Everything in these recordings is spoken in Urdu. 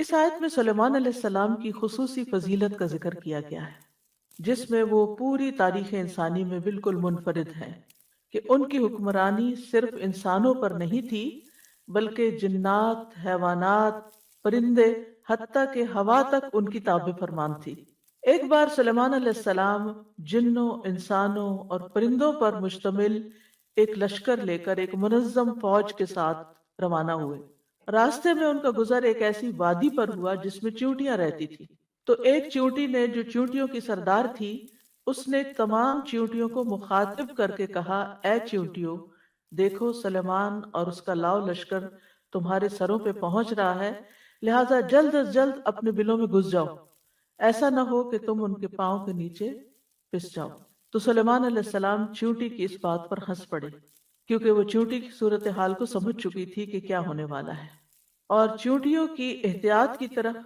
اس آیت میں سلیمان علیہ السلام کی خصوصی فضیلت کا ذکر کیا گیا ہے، جس میں وہ پوری تاریخ انسانی میں بالکل منفرد ہیں کہ ان کی حکمرانی صرف انسانوں پر نہیں تھی بلکہ جنات، حیوانات، پرندے، حتیٰ کہ ہوا تک ان کی تابع فرمان تھی۔ ایک بار سلیمان علیہ السلام جنوں، انسانوں اور پرندوں پر مشتمل ایک لشکر لے کر ایک منظم فوج کے ساتھ روانہ ہوئے۔ راستے میں ان کا گزر ایک ایسی وادی پر ہوا جس میں چیونٹیاں رہتی تھی۔ تو ایک چیونٹی نے، جو چیونٹیوں کی سردار تھی، اس نے تمام چیونٹیوں کو مخاطب کر کے کہا، اے چیونٹیوں، دیکھو سلیمان اور اس کا لاؤ لشکر تمہارے سروں پہ پہنچ رہا ہے، لہٰذا جلد از جلد اپنے بلوں میں گھس جاؤ، ایسا نہ ہو کہ تم ان کے پاؤں کے نیچے پس جاؤ۔ تو سلیمان علیہ السلام چیونٹی کی اس بات پر ہنس پڑے، کیونکہ وہ چیونٹی کی صورتحال کو سمجھ چکی تھی کہ کیا ہونے والا ہے، اور چیونٹیوں کی احتیاط کی طرف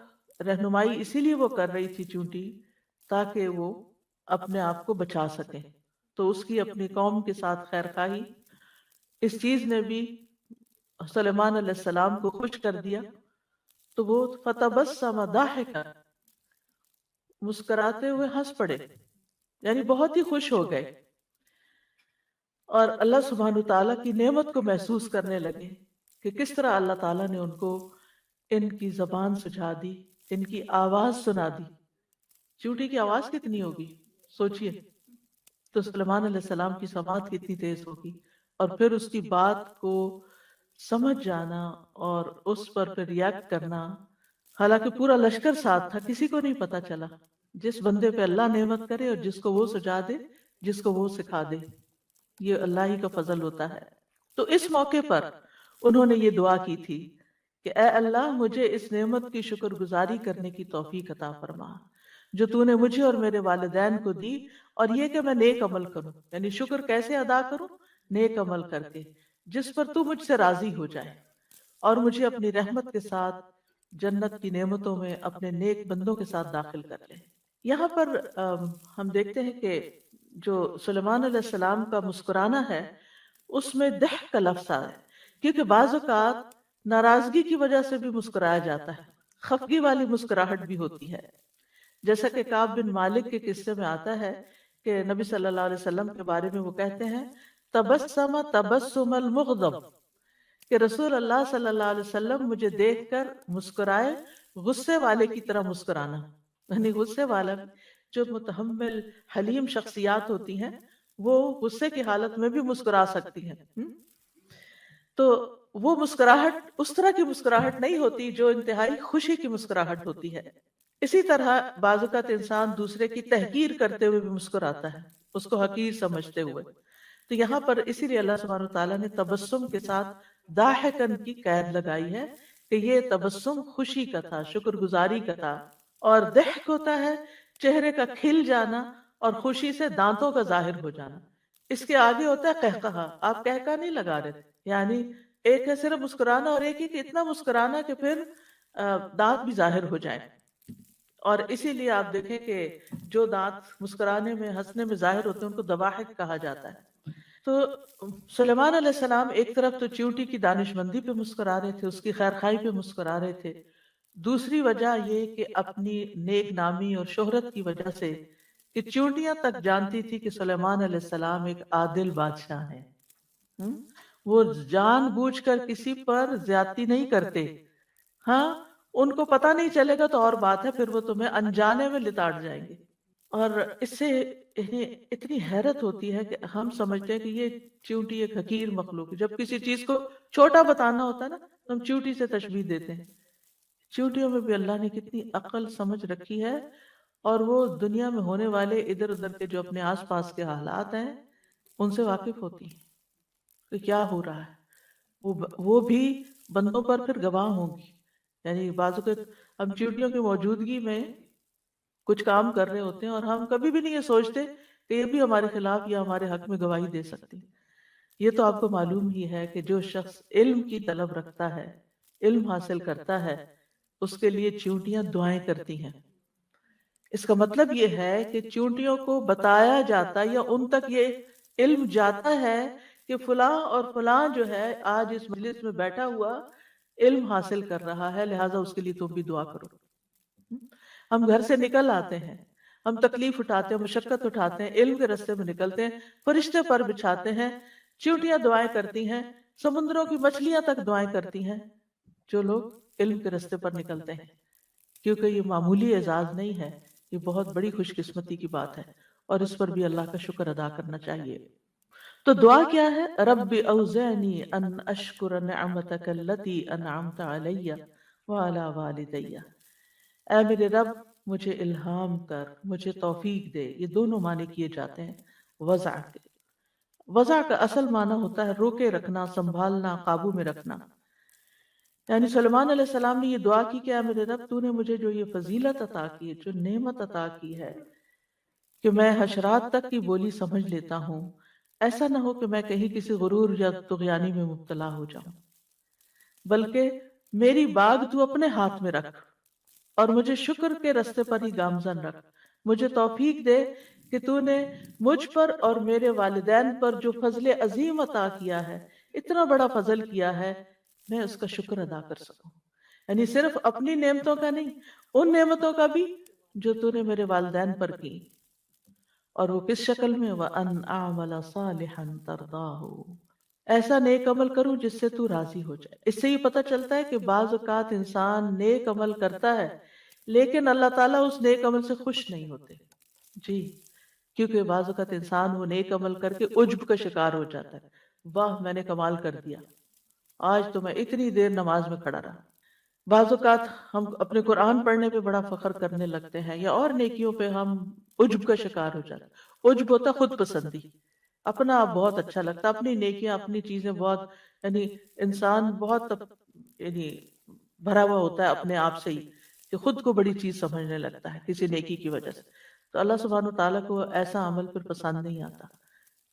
رہنمائی اسی لیے وہ کر رہی تھی چیونٹی، تاکہ وہ اپنے آپ کو بچا سکے۔ تو اس کی اپنی قوم کے ساتھ خیر خواہی، اس چیز نے بھی سلیمان علیہ السلام کو خوش کر دیا، تو وہ فتبسم ضاحکا، مسکراتے ہوئے ہنس پڑے، یعنی بہت ہی خوش ہو گئے، اور اللہ سبحانہ تعالیٰ کی نعمت کو محسوس کرنے لگے کہ کس طرح اللہ تعالیٰ نے ان کو ان کی زبان سجھا دی، ان کی آواز سنا دی۔ چیونٹی کی آواز کتنی ہوگی سوچئے، تو سلیمان علیہ السلام کی سماعت کتنی تیز ہوگی، اور پھر اس کی بات کو سمجھ جانا اور اس پر پھر ریاکٹ کرنا۔ حالانکہ پورا لشکر ساتھ تھا، کسی کو نہیں پتا چلا۔ جس بندے پہ اللہ نعمت کرے اور جس کو وہ سجا دے، جس کو وہ سکھا دے، یہ اللہ ہی کا فضل ہوتا ہے۔ تو اس موقع پر انہوں نے یہ دعا کی تھی کہ اے اللہ، مجھے اس نعمت کی شکر گزاری کرنے کی توفیق عطا فرما جو تو نے مجھے اور میرے والدین کو دی، اور یہ کہ میں نیک عمل کروں، یعنی شکر کیسے ادا کروں؟ نیک عمل کر کے جس پر تو مجھ سے راضی ہو جائے، اور مجھے اپنی رحمت کے ساتھ جنت کی نعمتوں میں اپنے نیک بندوں کے ساتھ داخل کر لے۔ یہاں پر ہم دیکھتے ہیں کہ جو سلیمان علیہ السلام کا مسکرانا ہے، اس میں ضحک کا لفظ آیا ہے، کیونکہ بعض اوقات ناراضگی کی وجہ سے بھی مسکرایا جاتا ہے، خفگی والی مسکراہٹ بھی ہوتی ہے، جیسا کہ کعب بن مالک کے قصے میں آتا ہے کہ نبی صلی اللہ علیہ وسلم کے بارے میں وہ کہتے ہیں، تبسم تبسم المغضب، کہ رسول اللہ صلی اللہ علیہ وسلم مجھے دیکھ کر مسکرائے غصے والے کی طرح مسکرانا، یعنی غصے والا، جو متحمل حلیم شخصیات ہوتی ہیں وہ غصے کی حالت میں بھی مسکرا سکتی ہیں، تو وہ مسکراہٹ اس طرح کی مسکراہٹ نہیں ہوتی جو انتہائی خوشی کی مسکراہٹ ہوتی ہے۔ اسی طرح بعض اوقات انسان دوسرے کی تحقیر کرتے ہوئے بھی مسکراتا ہے، اس کو حقیر سمجھتے ہوئے۔ تو یہاں پر اسی لیے اللہ سبحانہ تعالیٰ نے تبسم کے ساتھ ضاحکن کی قید لگائی ہے کہ یہ تبسم خوشی کا تھا، شکر گزاری کا تھا، اور ضحک ہوتا ہے چہرے کا کھل جانا اور خوشی سے دانتوں کا ظاہر ہو جانا۔ اس کے آگے ہوتا ہے قہقہا، آپ قہقہ نہیں لگا رہے، یعنی ایک ہے صرف مسکرانا، اور ایک ہی کہ اتنا مسکرانا کہ پھر دانت بھی ظاہر ہو جائے۔ اور اسی لیے آپ دیکھیں کہ جو دانت مسکرانے میں، ہنسنے میں ظاہر ہوتے ہیں ان کو ضواحک کہا جاتا ہے۔ تو سلیمان علیہ السلام ایک طرف تو چیونٹی کی دانش مندی پہ مسکرا رہے تھے، اس کی خیر خواہی پہ مسکرا رہے تھے، دوسری وجہ یہ کہ اپنی نیک نامی اور شہرت کی وجہ سے کہ چیونٹیاں تک جانتی تھی کہ سلیمان علیہ السلام ایک عادل بادشاہ ہے، وہ جان بوجھ کر کسی پر زیادتی نہیں کرتے، ہاں ان کو پتہ نہیں چلے گا تو اور بات ہے، پھر وہ تمہیں انجانے میں لتاڑ جائیں گے۔ اور اس سے اتنی حیرت ہوتی ہے کہ ہم سمجھتے ہیں کہ یہ چیونٹی ایک حقیر مخلوق ہے، جب کسی چیز کو چھوٹا بتانا ہوتا ہے نا تو ہم چیونٹی سے تشبیہ دیتے ہیں۔ چیونٹیوں میں بھی اللہ نے کتنی عقل سمجھ رکھی ہے، اور وہ دنیا میں ہونے والے ادھر ادھر کے جو اپنے آس پاس کے حالات ہیں ان سے واقف ہوتی ہیں کہ کیا ہو رہا ہے، وہ بھی بندوں پر پھر گواہ ہوں گی۔ یعنی بعض اوقات ہم چیونٹیوں کی موجودگی میں کچھ کام کر رہے ہوتے ہیں اور ہم کبھی بھی نہیں یہ سوچتے کہ یہ بھی ہمارے خلاف یا ہمارے حق میں گواہی دے سکتی۔ یہ تو آپ کو معلوم ہی ہے کہ جو شخص علم کی طلب رکھتا ہے، علم حاصل کرتا ہے، اس کے لیے چیونٹیاں دعائیں کرتی ہیں۔ اس کا مطلب یہ ہے کہ چیونٹیوں کو بتایا جاتا یا ان تک یہ علم جاتا ہے کہ فلاں اور فلاں جو ہے آج اس مجلس میں بیٹھا ہوا علم حاصل کر رہا ہے، لہٰذا اس کے لیے تم بھی دعا کرو۔ ہم گھر سے نکل آتے ہیں، ہم تکلیف اٹھاتے ہیں، مشقت اٹھاتے ہیں، علم کے راستے میں نکلتے ہیں، فرشتے پر بچھاتے ہیں، چیونٹیاں دعائیں کرتی ہیں، سمندروں کی مچھلیاں تک دعائیں کرتی ہیں، جو لوگ علم کے راستے پر نکلتے ہیں، کیونکہ یہ معمولی اعزاز نہیں ہے، یہ بہت بڑی خوش قسمتی کی بات ہے، اور اس پر بھی اللہ کا شکر ادا کرنا چاہیے۔ تو دعا کیا ہے؟ رب اوزعنی ان اشکر نعمتک التی انعمت علی وعلی والدی، اے میرے رب مجھے الہام کر، مجھے توفیق دے۔ یہ دونوں معنی کیے جاتے ہیں وضع کے۔ وضع کا اصل معنی ہوتا ہے روکے رکھنا، سنبھالنا، قابو میں رکھنا۔ یعنی سلیمان علیہ السلام نے یہ دعا کی کہ اے میرے رب تو نے مجھے جو یہ فضیلت عطا کی ہے، جو نعمت عطا کی ہے کہ میں حشرات تک کی بولی سمجھ لیتا ہوں، ایسا نہ ہو کہ میں کہیں کسی غرور یا طغیانی میں مبتلا ہو جاؤں، بلکہ میری باغ تو اپنے ہاتھ میں رکھ اور مجھے شکر کے رستے پر ہی گامزن رکھ۔ مجھے توفیق دے کہ تو نے مجھ پر اور میرے والدین پر جو فضل عظیم عطا کیا ہے، اتنا بڑا فضل کیا ہے، میں اس کا شکر ادا کر سکوں۔ یعنی صرف اپنی نعمتوں کا نہیں، ان نعمتوں کا بھی جو تو نے میرے والدین پر کی، اور وہ کس شکل میں؟ وَأَنْ أَعْمَلَ صَالِحًا تَرْضَاهُ، ایسا نیک عمل کروں جس سے تو راضی ہو جائے۔ اس سے یہ پتہ چلتا ہے کہ بعض اوقات انسان نیک عمل کرتا ہے لیکن اللہ تعالیٰ اس نیک عمل سے خوش نہیں ہوتے، جی، کیونکہ بعض اوقات انسان وہ نیک عمل کر کے عجب کا شکار ہو جاتا ہے، واہ میں نے کمال کر دیا، آج تو میں اتنی دیر نماز میں کھڑا رہا۔ بعض اوقات ہم اپنے قرآن پڑھنے پہ بڑا فخر کرنے لگتے ہیں، یا اور نیکیوں پہ ہم عجب کا شکار ہو جاتے ہیں۔ عجب ہوتا خود پسندی، اپنا آپ بہت اچھا لگتا، اپنی نیکیاں، اپنی چیزیں بہت، یعنی انسان بہت یعنی بھرا ہوا ہوتا ہے اپنے آپ سے ہی، کہ خود کو بڑی چیز سمجھنے لگتا ہے کسی نیکی کی وجہ سے۔ تو اللہ سبحانہ وتعالیٰ کو ایسا عمل پھر پسند نہیں آتا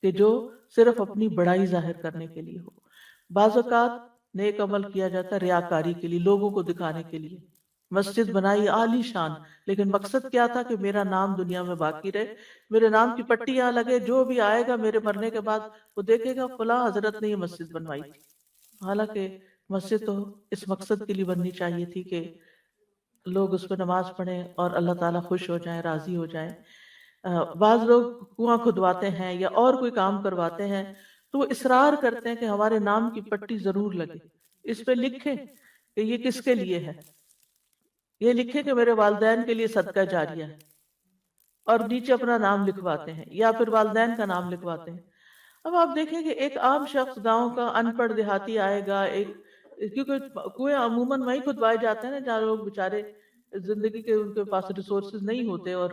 کہ جو صرف اپنی بڑائی ظاہر کرنے کے لیے ہو۔ بعض اوقات نیک عمل کیا جاتا ہے ریاکاری کے لیے، لوگوں کو دکھانے کے لیے۔ مسجد بنائی عالی شان، لیکن مقصد کیا تھا کہ میرا نام دنیا میں باقی رہے، میرے نام کی پٹی یہاں لگے، جو بھی آئے گا میرے مرنے کے بعد وہ دیکھے گا فلاں حضرت نے یہ مسجد بنوائی تھی۔ حالانکہ مسجد تو اس مقصد کے لیے بننی چاہیے تھی کہ لوگ اس پہ نماز پڑھیں اور اللہ تعالیٰ خوش ہو جائیں، راضی ہو جائیں۔ بعض لوگ کنواں کھدواتے ہیں یا اور کوئی کام کرواتے ہیں تو وہ اصرار کرتے ہیں کہ ہمارے نام کی پٹی ضرور لگے، اس پہ لکھیں کہ یہ کس کے لیے ہے، یہ لکھیں کہ میرے والدین کے لیے صدقہ جاریہ ہے، اور نیچے اپنا نام لکھواتے ہیں یا پھر والدین کا نام لکھواتے ہیں۔ اب آپ دیکھیں کہ ایک عام شخص گاؤں کا ان پڑھ دیہاتی آئے گا، کیونکہ کنویں عموماً وہیں کھدوائے جاتے ہیں نا جہاں لوگ بےچارے زندگی کے ان کے پاس ریسورسز نہیں ہوتے اور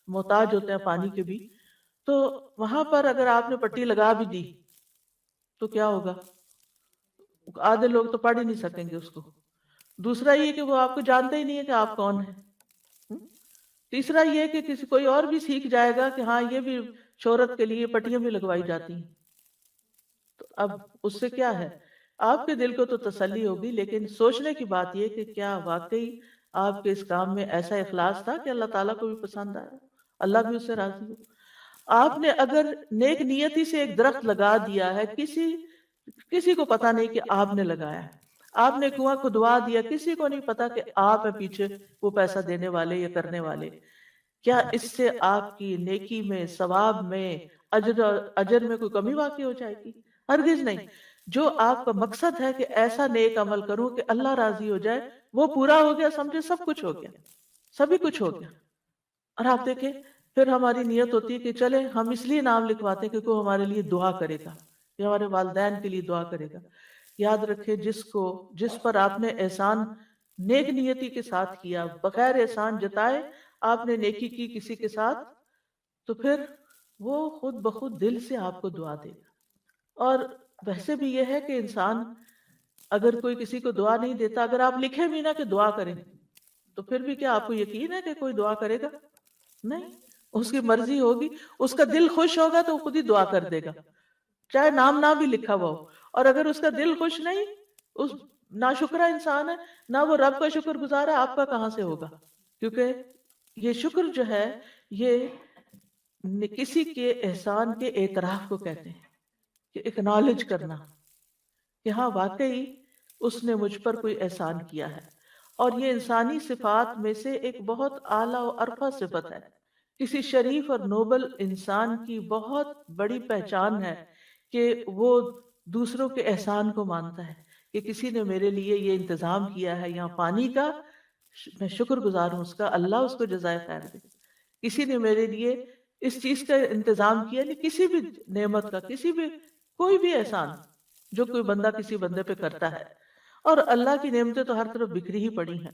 محتاج ہوتے ہیں پانی کے بھی، تو وہاں پر اگر آپ نے پٹی لگا بھی دی تو کیا ہوگا؟ آدھے لوگ تو پڑھ ہی نہیں سکیں گے اس کو۔ دوسرا یہ کہ وہ آپ کو جانتے ہی نہیں ہے کہ آپ کون ہیں۔ تیسرا یہ کہ کسی کوئی اور بھی سیکھ جائے گا کہ ہاں یہ بھی شہرت کے لیے پٹیاں بھی لگوائی جاتی ہیں، تو اب اس سے کیا ہے؟ آپ کے دل کو تو تسلی ہوگی، لیکن سوچنے کی بات یہ کہ کیا واقعی آپ کے اس کام میں ایسا اخلاص تھا کہ اللہ تعالیٰ کو بھی پسند آیا، اللہ بھی اس سے راضی ہو۔ آپ نے اگر نیک نیتی سے ایک درخت لگا دیا ہے، کسی کو پتا نہیں کہ آپ نے لگایا ہے، آپ نے کنواں کھدوا دیا، کسی کو نہیں پتا کہ آپ ہیں پیچھے وہ پیسہ دینے والے یا کرنے والے، کیا اس سے آپ کی نیکی میں، ثواب میں، اجر میں کوئی کمی واقع ہو جائے گی؟ ہرگز نہیں۔ جو آپ کا مقصد ہے کہ ایسا نیک عمل کروں کہ اللہ راضی ہو جائے، وہ پورا ہو گیا، سمجھے سب کچھ ہو گیا، سبھی کچھ ہو گیا۔ اور آپ دیکھیں پھر ہماری نیت ہوتی ہے کہ چلے ہم اس لیے نام لکھواتے ہیں کہ کوئی ہمارے لیے دعا کرے گا یا ہمارے والدین کے لیے دعا کرے گا۔ یاد رکھے جس پر آپ نے احسان نیک نیتی کے ساتھ کیا، بغیر احسان جتائے آپ نے نیکی کی کسی کے ساتھ، تو پھر وہ خود بخود دل سے آپ کو دعا دے گا۔ اور ویسے بھی یہ ہے کہ انسان اگر کوئی کسی کو دعا نہیں دیتا، اگر آپ لکھیں بھی نہ کہ دعا کریں، تو پھر بھی کیا آپ کو یقین ہے کہ کوئی دعا کرے گا؟ نہیں، اس کی مرضی ہوگی، اس کا دل خوش ہوگا تو وہ خود ہی دعا کر دے گا، چاہے نام نہ بھی لکھا ہوا ہو۔ اور اگر اس کا دل خوش نہیں، اس ناشکرا انسان ہے، نہ وہ رب کا شکر گزار ہے، آپ کا کہاں سے ہوگا؟ کیونکہ یہ شکر جو ہے یہ کسی کے احسان کے اعتراف کو کہتے ہیں، کہ اکنالج کرنا کہ ہاں واقعی اس نے مجھ پر کوئی احسان کیا ہے۔ اور یہ انسانی صفات میں سے ایک بہت اعلیٰ و عرفہ صفت ہے۔ کسی شریف اور نوبل انسان کی بہت بڑی پہچان ہے کہ وہ دوسروں کے احسان کو مانتا ہے، کہ کسی نے میرے لیے یہ انتظام کیا ہے یہاں پانی کا، میں شکر گزار ہوں اس کا، اللہ اس کو جزائے خیر دے۔ کسی نے میرے لیے اس چیز کا انتظام کیا، نہیں کسی بھی نعمت کا، کسی بھی کوئی بھی احسان جو کوئی بندہ کسی بندے پہ کرتا ہے، اور اللہ کی نعمتیں تو ہر طرف بکھری ہی پڑی ہیں۔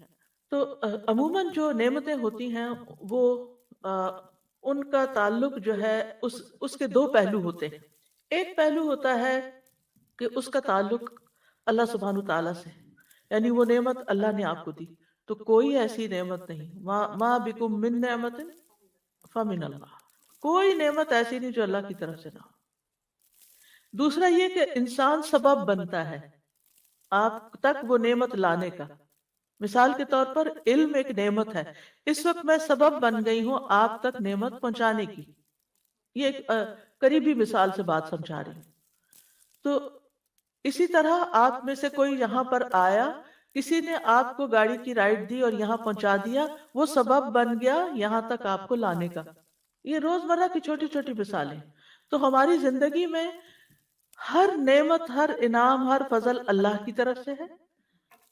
تو عموماً جو نعمتیں ہوتی ہیں وہ ان کا تعلق جو ہے اس کے دو پہلو ہوتے ہیں۔ ایک پہلو ہوتا ہے کہ اس کا تعلق اللہ سبحانہ تعالیٰ سے، یعنی وہ نعمت اللہ نے آپ کو دی، تو کوئی ایسی نعمت نہیں، ما بکم من نعمت فمن اللہ، کوئی نعمت ایسی نہیں جو اللہ کی طرف سے نہ ہو۔ دوسرا یہ کہ انسان سبب بنتا ہے آپ تک وہ نعمت لانے کا۔ مثال کے طور پر علم ایک نعمت ہے، اس وقت میں سبب بن گئی ہوں آپ تک نعمت پہنچانے کی، یہ ایک قریبی مثال سے بات سمجھا رہی ہوں۔ تو اسی طرح آپ میں سے کوئی یہاں پر آیا، کسی نے آپ کو گاڑی کی رائڈ دی اور یہاں پہنچا دیا، وہ سبب بن گیا یہاں تک آپ کو لانے کا۔ یہ روزمرہ کی چھوٹی چھوٹی مثالیں۔ تو ہماری زندگی میں ہر نعمت، ہر انعام، ہر فضل اللہ کی طرف سے ہے۔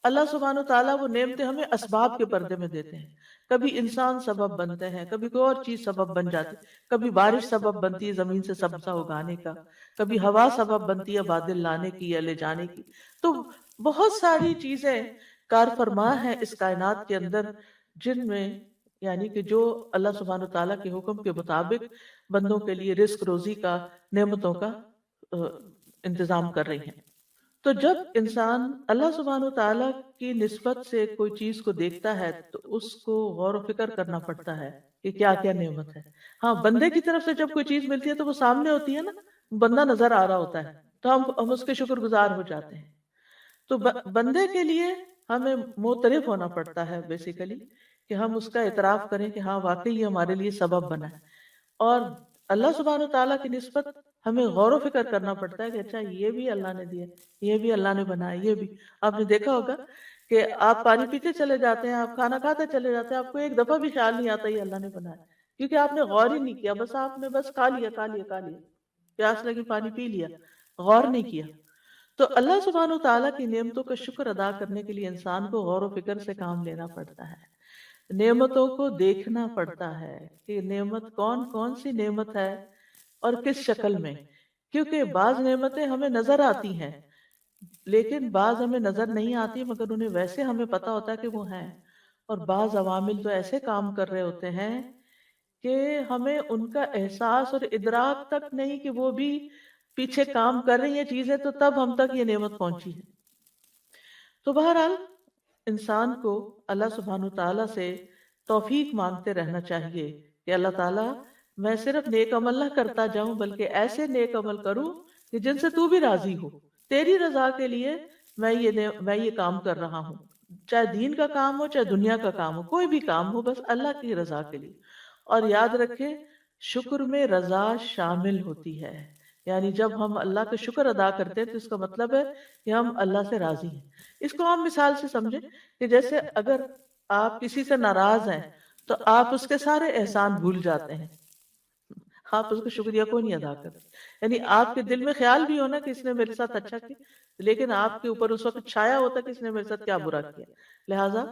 اللہ سبحانہ وتعالیٰ وہ نعمتیں ہمیں اسباب کے پردے میں دیتے ہیں۔ کبھی انسان سبب بنتے ہیں، کبھی کوئی اور چیز سبب بن جاتی، کبھی بارش سبب بنتی ہے زمین سے سبزہ اگانے کا، کبھی ہوا سبب بنتی ہے بادل لانے کی یا لے جانے کی۔ تو بہت ساری چیزیں کار فرما ہیں اس کائنات کے اندر، جن میں یعنی کہ جو اللہ سبحانہ وتعالیٰ کے حکم کے مطابق بندوں کے لیے رزق روزی کا، نعمتوں کا انتظام کر رہی ہیں۔ تو جب انسان اللہ سبحانہ وتعالیٰ کی نسبت سے کوئی چیز کو دیکھتا ہے تو اس کو غور و فکر کرنا پڑتا ہے کہ کیا کیا نعمت ہے۔ ہاں، بندے کی طرف سے جب کوئی چیز ملتی ہے تو وہ سامنے ہوتی ہے نا، بندہ نظر آ رہا ہوتا ہے تو ہم اس کے شکر گزار ہو جاتے ہیں۔ تو بندے کے لیے ہمیں معترف ہونا پڑتا ہے بیسیکلی، کہ ہم اس کا اعتراف کریں کہ ہاں واقعی یہ ہمارے لیے سبب بنا ہے۔ اور اللہ سبحانہ تعالیٰ کی نسبت ہمیں غور و فکر کرنا پڑتا ہے کہ اچھا یہ بھی اللہ نے دیا، یہ بھی اللہ نے بنایا، یہ بھی۔ آپ نے دیکھا ہوگا کہ آپ پانی پیتے چلے جاتے ہیں، آپ کھانا کھاتے چلے جاتے ہیں، آپ کو ایک دفعہ بھی خیال نہیں آتا یہ اللہ نے بنایا، کیونکہ آپ نے غور ہی نہیں کیا، بس آپ نے بس کھا لیا کھا لیا کھا لیا، پیاس لگی پانی پی لیا، غور نہیں کیا۔ تو اللہ سبحانہ تعالیٰ کی نعمتوں کا شکر ادا کرنے کے لیے انسان کو غور و فکر سے کام لینا پڑتا ہے، نعمتوں کو دیکھنا پڑتا ہے کہ نعمت کون کون سی نعمت ہے اور کس شکل میں۔ کیونکہ بعض نعمتیں ہمیں نظر آتی ہیں لیکن بعض ہمیں نظر نہیں آتی، مگر انہیں ویسے ہمیں پتا ہوتا ہے کہ وہ ہیں، اور بعض عوامل تو ایسے کام کر رہے ہوتے ہیں کہ ہمیں ان کا احساس اور ادراک تک نہیں کہ وہ بھی پیچھے کام کر رہی ہیں چیزیں، تو تب ہم تک یہ نعمت پہنچی ہے۔ تو بہرحال انسان کو اللہ سبحانہ تعالیٰ سے توفیق مانگتے رہنا چاہیے کہ اللہ تعالیٰ میں صرف نیک عمل نہ کرتا جاؤں بلکہ ایسے نیک عمل کروں کہ جن سے تو بھی راضی ہو، تیری رضا کے لیے میں یہ کام کر رہا ہوں، چاہے دین کا کام ہو چاہے دنیا کا کام ہو، کوئی بھی کام ہو، بس اللہ کی رضا کے لیے۔ اور یاد رکھیں شکر میں رضا شامل ہوتی ہے، یعنی جب ہم اللہ کا شکر ادا کرتے ہیں تو اس کا مطلب ہے کہ ہم اللہ سے راضی ہیں۔ اس کو ہم مثال سے سمجھیں کہ جیسے اگر آپ کسی سے ناراض ہیں تو آپ اس کے سارے احسان بھول جاتے ہیں، آپ اس کا شکریہ کوئی نہیں ادا کرتے، یعنی آپ کے دل میں خیال بھی ہونا کہ اس نے میرے ساتھ اچھا کیا، لیکن آپ کے اوپر اس وقت چھایا ہوتا کہ اس نے میرے ساتھ کیا برا کیا، لہٰذا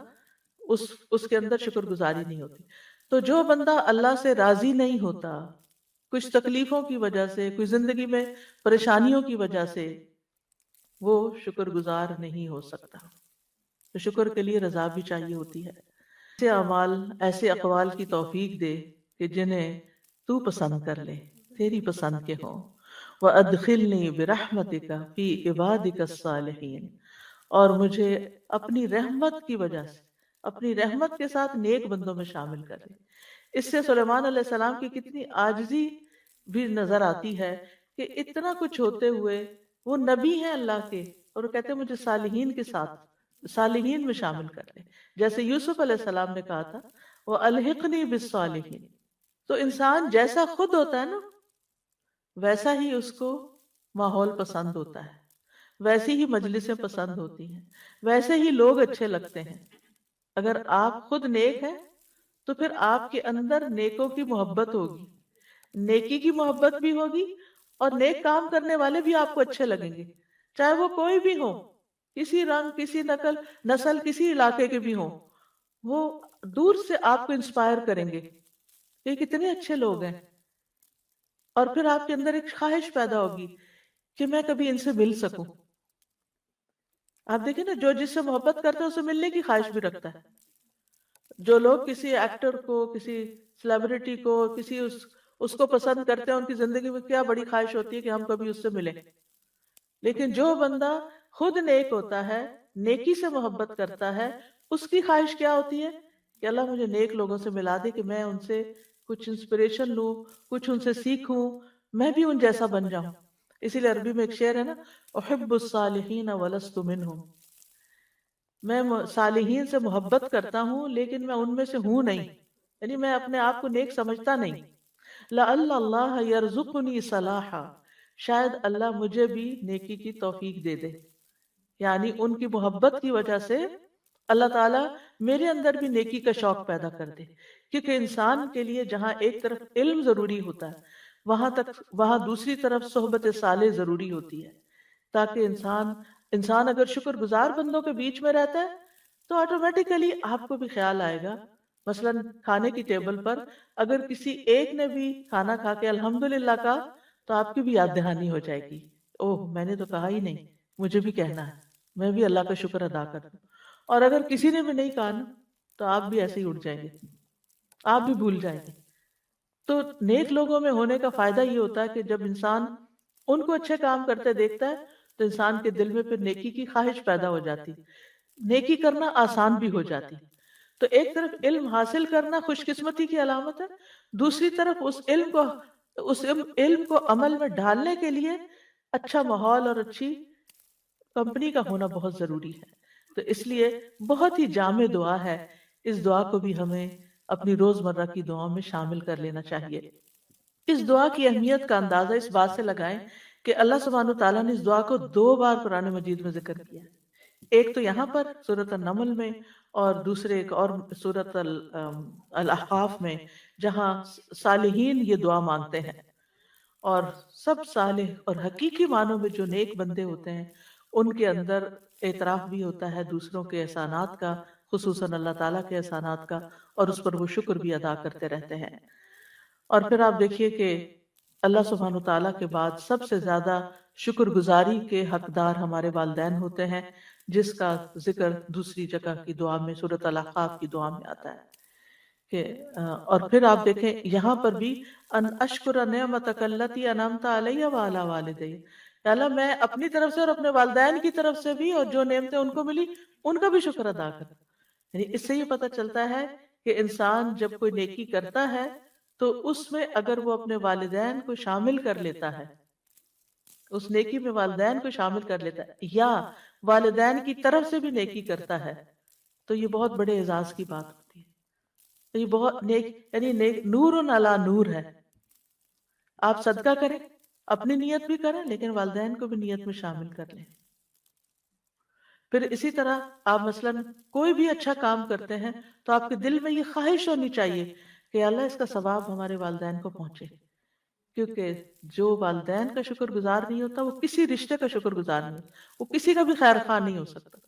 اس کے اندر شکر گزاری نہیں ہوتی۔ تو جو بندہ اللہ سے راضی نہیں ہوتا، کچھ تکلیفوں کی وجہ سے، کچھ زندگی میں پریشانیوں کی وجہ سے، وہ شکر گزار نہیں ہو سکتا۔ تو شکر کے لیے رضا بھی چاہیے ہوتی ہے۔ ایسے اعمال، ایسے اقوال کی توفیق دے کہ جنہیں تو پسند کر لے، تیری پسند کے ہوں۔ وَأَدْخِلْنِي بِرَحْمَتِكَ فِي عِبَادِكَ الصَّالِحِينَ، اور مجھے اپنی رحمت کی وجہ سے، اپنی رحمت کے ساتھ نیک بندوں میں شامل کر لے۔ اس سے سلیمان علیہ السلام کی کتنی عاجزی بھی نظر آتی ہے کہ اتنا کچھ ہوتے ہوئے وہ نبی ہیں اللہ کے، اور وہ کہتے ہیں مجھے صالحین کے ساتھ، صالحین میں شامل کر لیں، جیسے یوسف علیہ السلام نے کہا تھا وَأَلْحِقْنِي بِالصَّالِحِينَ۔ تو انسان جیسا خود ہوتا ہے نا، ویسا ہی اس کو ماحول پسند ہوتا ہے، ویسی ہی مجلسیں پسند ہوتی ہیں، ویسے ہی لوگ اچھے لگتے ہیں۔ اگر آپ خود نیک ہیں تو پھر آپ کے اندر نیکوں کی محبت ہوگی، نیکی کی محبت بھی ہوگی، اور نیک کام کرنے والے بھی آپ کو اچھے لگیں گے، چاہے وہ کوئی بھی ہو، کسی رنگ، کسی نسل، کسی علاقے کے بھی ہوں، وہ دور سے آپ کو انسپائر کریں گے کہ کتنے اچھے لوگ ہیں، اور پھر آپ کے اندر ایک خواہش پیدا ہوگی کہ میں کبھی ان سے مل سکوں۔ آپ دیکھیں نا، جو جس سے محبت کرتا ہے اسے ملنے کی خواہش بھی رکھتا ہے۔ جو لوگ کسی ایکٹر کو، کسی سیلیبریٹی کو، اس کو پسند کرتے ہیں، ان کی زندگی میں کیا بڑی خواہش ہوتی ہے کہ ہم کبھی اس سے ملیں۔ لیکن جو بندہ خود نیک ہوتا ہے، نیکی سے محبت کرتا ہے، اس کی خواہش کیا ہوتی ہے کہ اللہ مجھے نیک لوگوں سے ملا دے کہ میں ان سے کچھ انسپریشن لوں، کچھ ان سے سیکھوں، میں بھی ان جیسا بن جاؤں۔ اسی لیے عربی میں ایک شعر ہے نا، احب الصالحین ولست منہم، میں صالحین سے محبت کرتا ہوں لیکن میں ان میں سے ہوں نہیں، یعنی میں اپنے آپ کو نیک سمجھتا نہیں۔ لعل اللہ یرزقنی صلاحا، شاید اللہ مجھے بھی نیکی کی توفیق دے دے، یعنی ان کی محبت کی وجہ سے اللہ تعالیٰ میرے اندر بھی نیکی کا شوق پیدا کر دے۔ کیونکہ انسان کے لیے جہاں ایک طرف علم ضروری ہوتا ہے، وہاں دوسری طرف صحبت صالح ضروری ہوتی ہے، تاکہ انسان اگر شکر گزار بندوں کے بیچ میں رہتا ہے تو آٹومیٹیکلی آپ کو بھی خیال آئے گا۔ مثلا کھانے کی ٹیبل پر اگر کسی ایک نے بھی کھانا کھا کے الحمدللہ کہا تو آپ کی بھی یاد دہانی ہو جائے گی، اوہ میں نے تو کہا ہی نہیں، مجھے بھی کہنا ہے، میں بھی اللہ کا شکر ادا کروں۔ اور اگر کسی نے بھی نہیں کہا نا تو آپ بھی ایسے ہی اٹھ جائیں گے، آپ بھی بھول جائیں گے۔ تو نیک لوگوں میں ہونے کا فائدہ یہ ہوتا ہے کہ جب انسان ان کو اچھے کام کرتے دیکھتا ہے تو انسان کے دل میں پھر نیکی کی خواہش پیدا ہو جاتی، نیکی کرنا آسان بھی ہو جاتی۔ تو ایک طرف علم حاصل کرنا خوش قسمتی کی علامت ہے، دوسری طرف اس علم کو عمل میں ڈھالنے کے لیے اچھا ماحول اور اچھی کمپنی کا ہونا بہت ضروری ہے۔ تو اس لیے بہت ہی جامع دعا ہے، اس دعا کو بھی ہمیں اپنی روزمرہ کی دعاؤں میں شامل کر لینا چاہیے۔ اس دعا کی اہمیت کا اندازہ اس بات سے لگائیں کہ اللہ سبحانہ وتعالیٰ نے اس دعا کو 2 بار قرآن مجید میں ذکر کیا، ایک تو یہاں پر سورۃ النمل میں، اور دوسرے ایک اور سورۃ الاحقاف میں، جہاں صالحین یہ دعا مانگتے ہیں۔ اور سب صالح اور حقیقی معنوں میں جو نیک بندے ہوتے ہیں ان کے اندر اعتراف بھی ہوتا ہے دوسروں کے احسانات کا، خصوصاً اللہ تعالیٰ کے احسانات کا، اور اس پر وہ شکر بھی ادا کرتے رہتے ہیں۔ اور پھر آپ دیکھیے کہ اللہ سبحانہ تعالیٰ کے بعد سب سے زیادہ شکر گزاری کے حقدار ہمارے والدین ہوتے ہیں، جس کا ذکر دوسری جگہ کی دعا میں، سورۃ الاحقاف کی دعا میں آتا ہے کہ اور پھر آپ دیکھیں یہاں پر بھی ان اشکر نعمتک التی انعمت علی وعلی والدی، کہ اللہ میں اپنی طرف سے اور اپنے والدین کی طرف سے بھی، اور جو نعمتیں ان کو ملی ان کا بھی شکر ادا کروں۔ یعنی اس سے یہ پتہ چلتا ہے کہ انسان جب کوئی نیکی کرتا ہے تو اس میں اگر وہ اپنے والدین کو شامل کر لیتا ہے، اس نیکی میں والدین کو شامل کر لیتا ہے، یا والدین کی طرف سے بھی نیکی کرتا ہے، تو یہ بہت بڑے اعزاز کی بات ہوتی ہے۔ تو یہ بہت نیک نور علی نور ہے۔ آپ صدقہ کریں، اپنی نیت بھی کریں، لیکن والدین کو بھی نیت میں شامل کر لیں۔ پھر اسی طرح آپ مثلاً کوئی بھی اچھا کام کرتے ہیں تو آپ کے دل میں یہ خواہش ہونی چاہیے کہ اللہ اس کا ثواب ہمارے والدین کو پہنچے، کیونکہ جو والدین کا شکر گزار نہیں ہوتا وہ کسی رشتے کا شکر گزار نہیں ہوتا، وہ کسی کا بھی خیر خواہ نہیں ہو سکتا،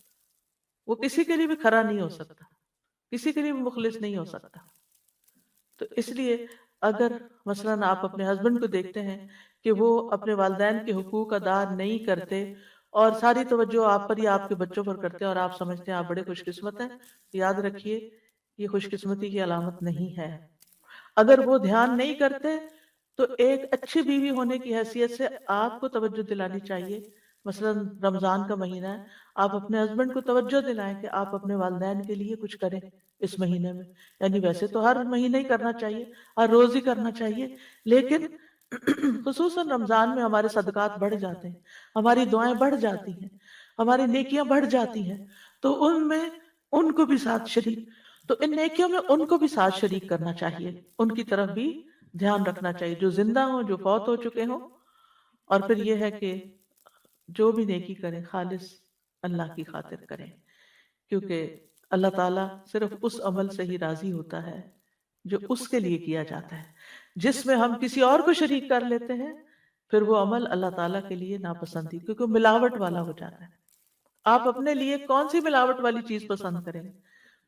وہ کسی کے لیے بھی کھرا نہیں ہو سکتا، کسی کے لیے بھی مخلص نہیں ہو سکتا۔ تو اس لیے اگر مثلاً آپ اپنے ہسبینڈ کو دیکھتے ہیں کہ وہ اپنے والدین کے حقوق ادا نہیں کرتے اور ساری توجہ آپ پر یا آپ کے بچوں پر کرتے ہیں، اور آپ سمجھتے ہیں آپ بڑے خوش قسمت ہیں، یاد رکھیے یہ خوش قسمتی کی علامت نہیں ہے۔ اگر وہ دھیان نہیں کرتے تو ایک اچھی بیوی ہونے کی حیثیت سے آپ کو توجہ دلانی چاہیے۔ مثلاً رمضان کا مہینہ ہے، آپ اپنے ہسبینڈ کو توجہ دلائیں کہ آپ اپنے والدین کے لیے کچھ کریں اس مہینے میں، یعنی ویسے تو ہر مہینے ہی کرنا چاہیے، ہر روز ہی کرنا چاہیے، لیکن خصوصاً رمضان میں ہمارے صدقات بڑھ جاتے ہیں، ہماری دعائیں بڑھ جاتی ہیں، ہماری نیکیاں بڑھ جاتی ہیں، تو ان میں ان کو بھی ساتھ شریک، تو ان نیکیوں میں ان کو بھی ساتھ شریک کرنا چاہیے، ان کی طرف بھی دھیان رکھنا چاہیے، جو زندہ ہوں، جو فوت ہو چکے ہوں۔ اور پھر یہ ہے کہ جو بھی نیکی کریں خالص اللہ کی خاطر کریں، کیونکہ اللہ تعالیٰ صرف اس عمل سے ہی راضی ہوتا ہے جو اس کے لیے کیا جاتا ہے. جس میں ہم کسی اور کو شریک کر لیتے ہیں پھر وہ عمل اللہ تعالیٰ کے لیے ناپسند ہی، کیونکہ ملاوٹ والا ہو جاتا ہے. آپ اپنے لیے کون سی ملاوٹ والی چیز پسند کریں گے؟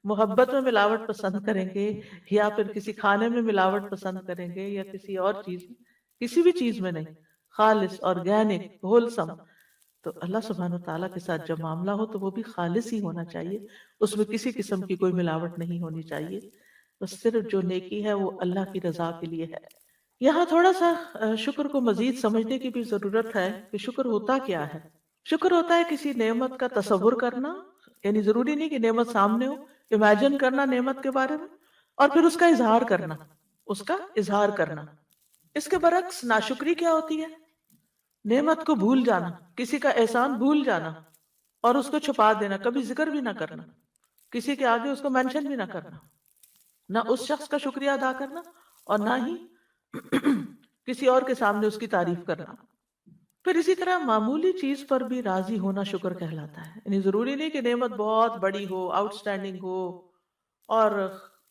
محبت میں ملاوٹ پسند کریں گے، یا پھر کسی کھانے میں ملاوٹ پسند کریں گے، یا کسی اور چیز میں؟ کسی بھی چیز میں نہیں. خالص، آرگینک، ہولسم. تو اللہ سبحانہ و تعالیٰ کے ساتھ جب معاملہ ہو تو وہ بھی خالص ہی ہونا چاہیے، اس میں کسی قسم کی کوئی ملاوٹ نہیں ہونی چاہیے. بس صرف جو نیکی ہے وہ اللہ کی رضا کے لیے ہے. یہاں تھوڑا سا شکر کو مزید سمجھنے کی بھی ضرورت ہے کہ شکر ہوتا کیا ہے. شکر ہوتا ہے کسی نعمت کا تصور کرنا، یعنی ضروری نہیں کہ نعمت سامنے ہو، امیجن کرنا نعمت کے بارے میں، اور پھر اس کا اظہار کرنا، اس کا اظہار کرنا. اس کے برعکس ناشکری کیا ہوتی ہے؟ نعمت کو بھول جانا، کسی کا احسان بھول جانا اور اس کو چھپا دینا، کبھی ذکر بھی نہ کرنا، کسی کے آگے اس کو مینشن بھی نہ کرنا، نہ اس شخص کا شکریہ ادا کرنا اور نہ ہی کسی اور کے سامنے اس کی تعریف کرنا. پھر اسی طرح معمولی چیز پر بھی راضی ہونا شکر کہلاتا ہے. یعنی ضروری نہیں کہ نعمت بہت بڑی ہو، آؤٹ اسٹینڈنگ ہو، اور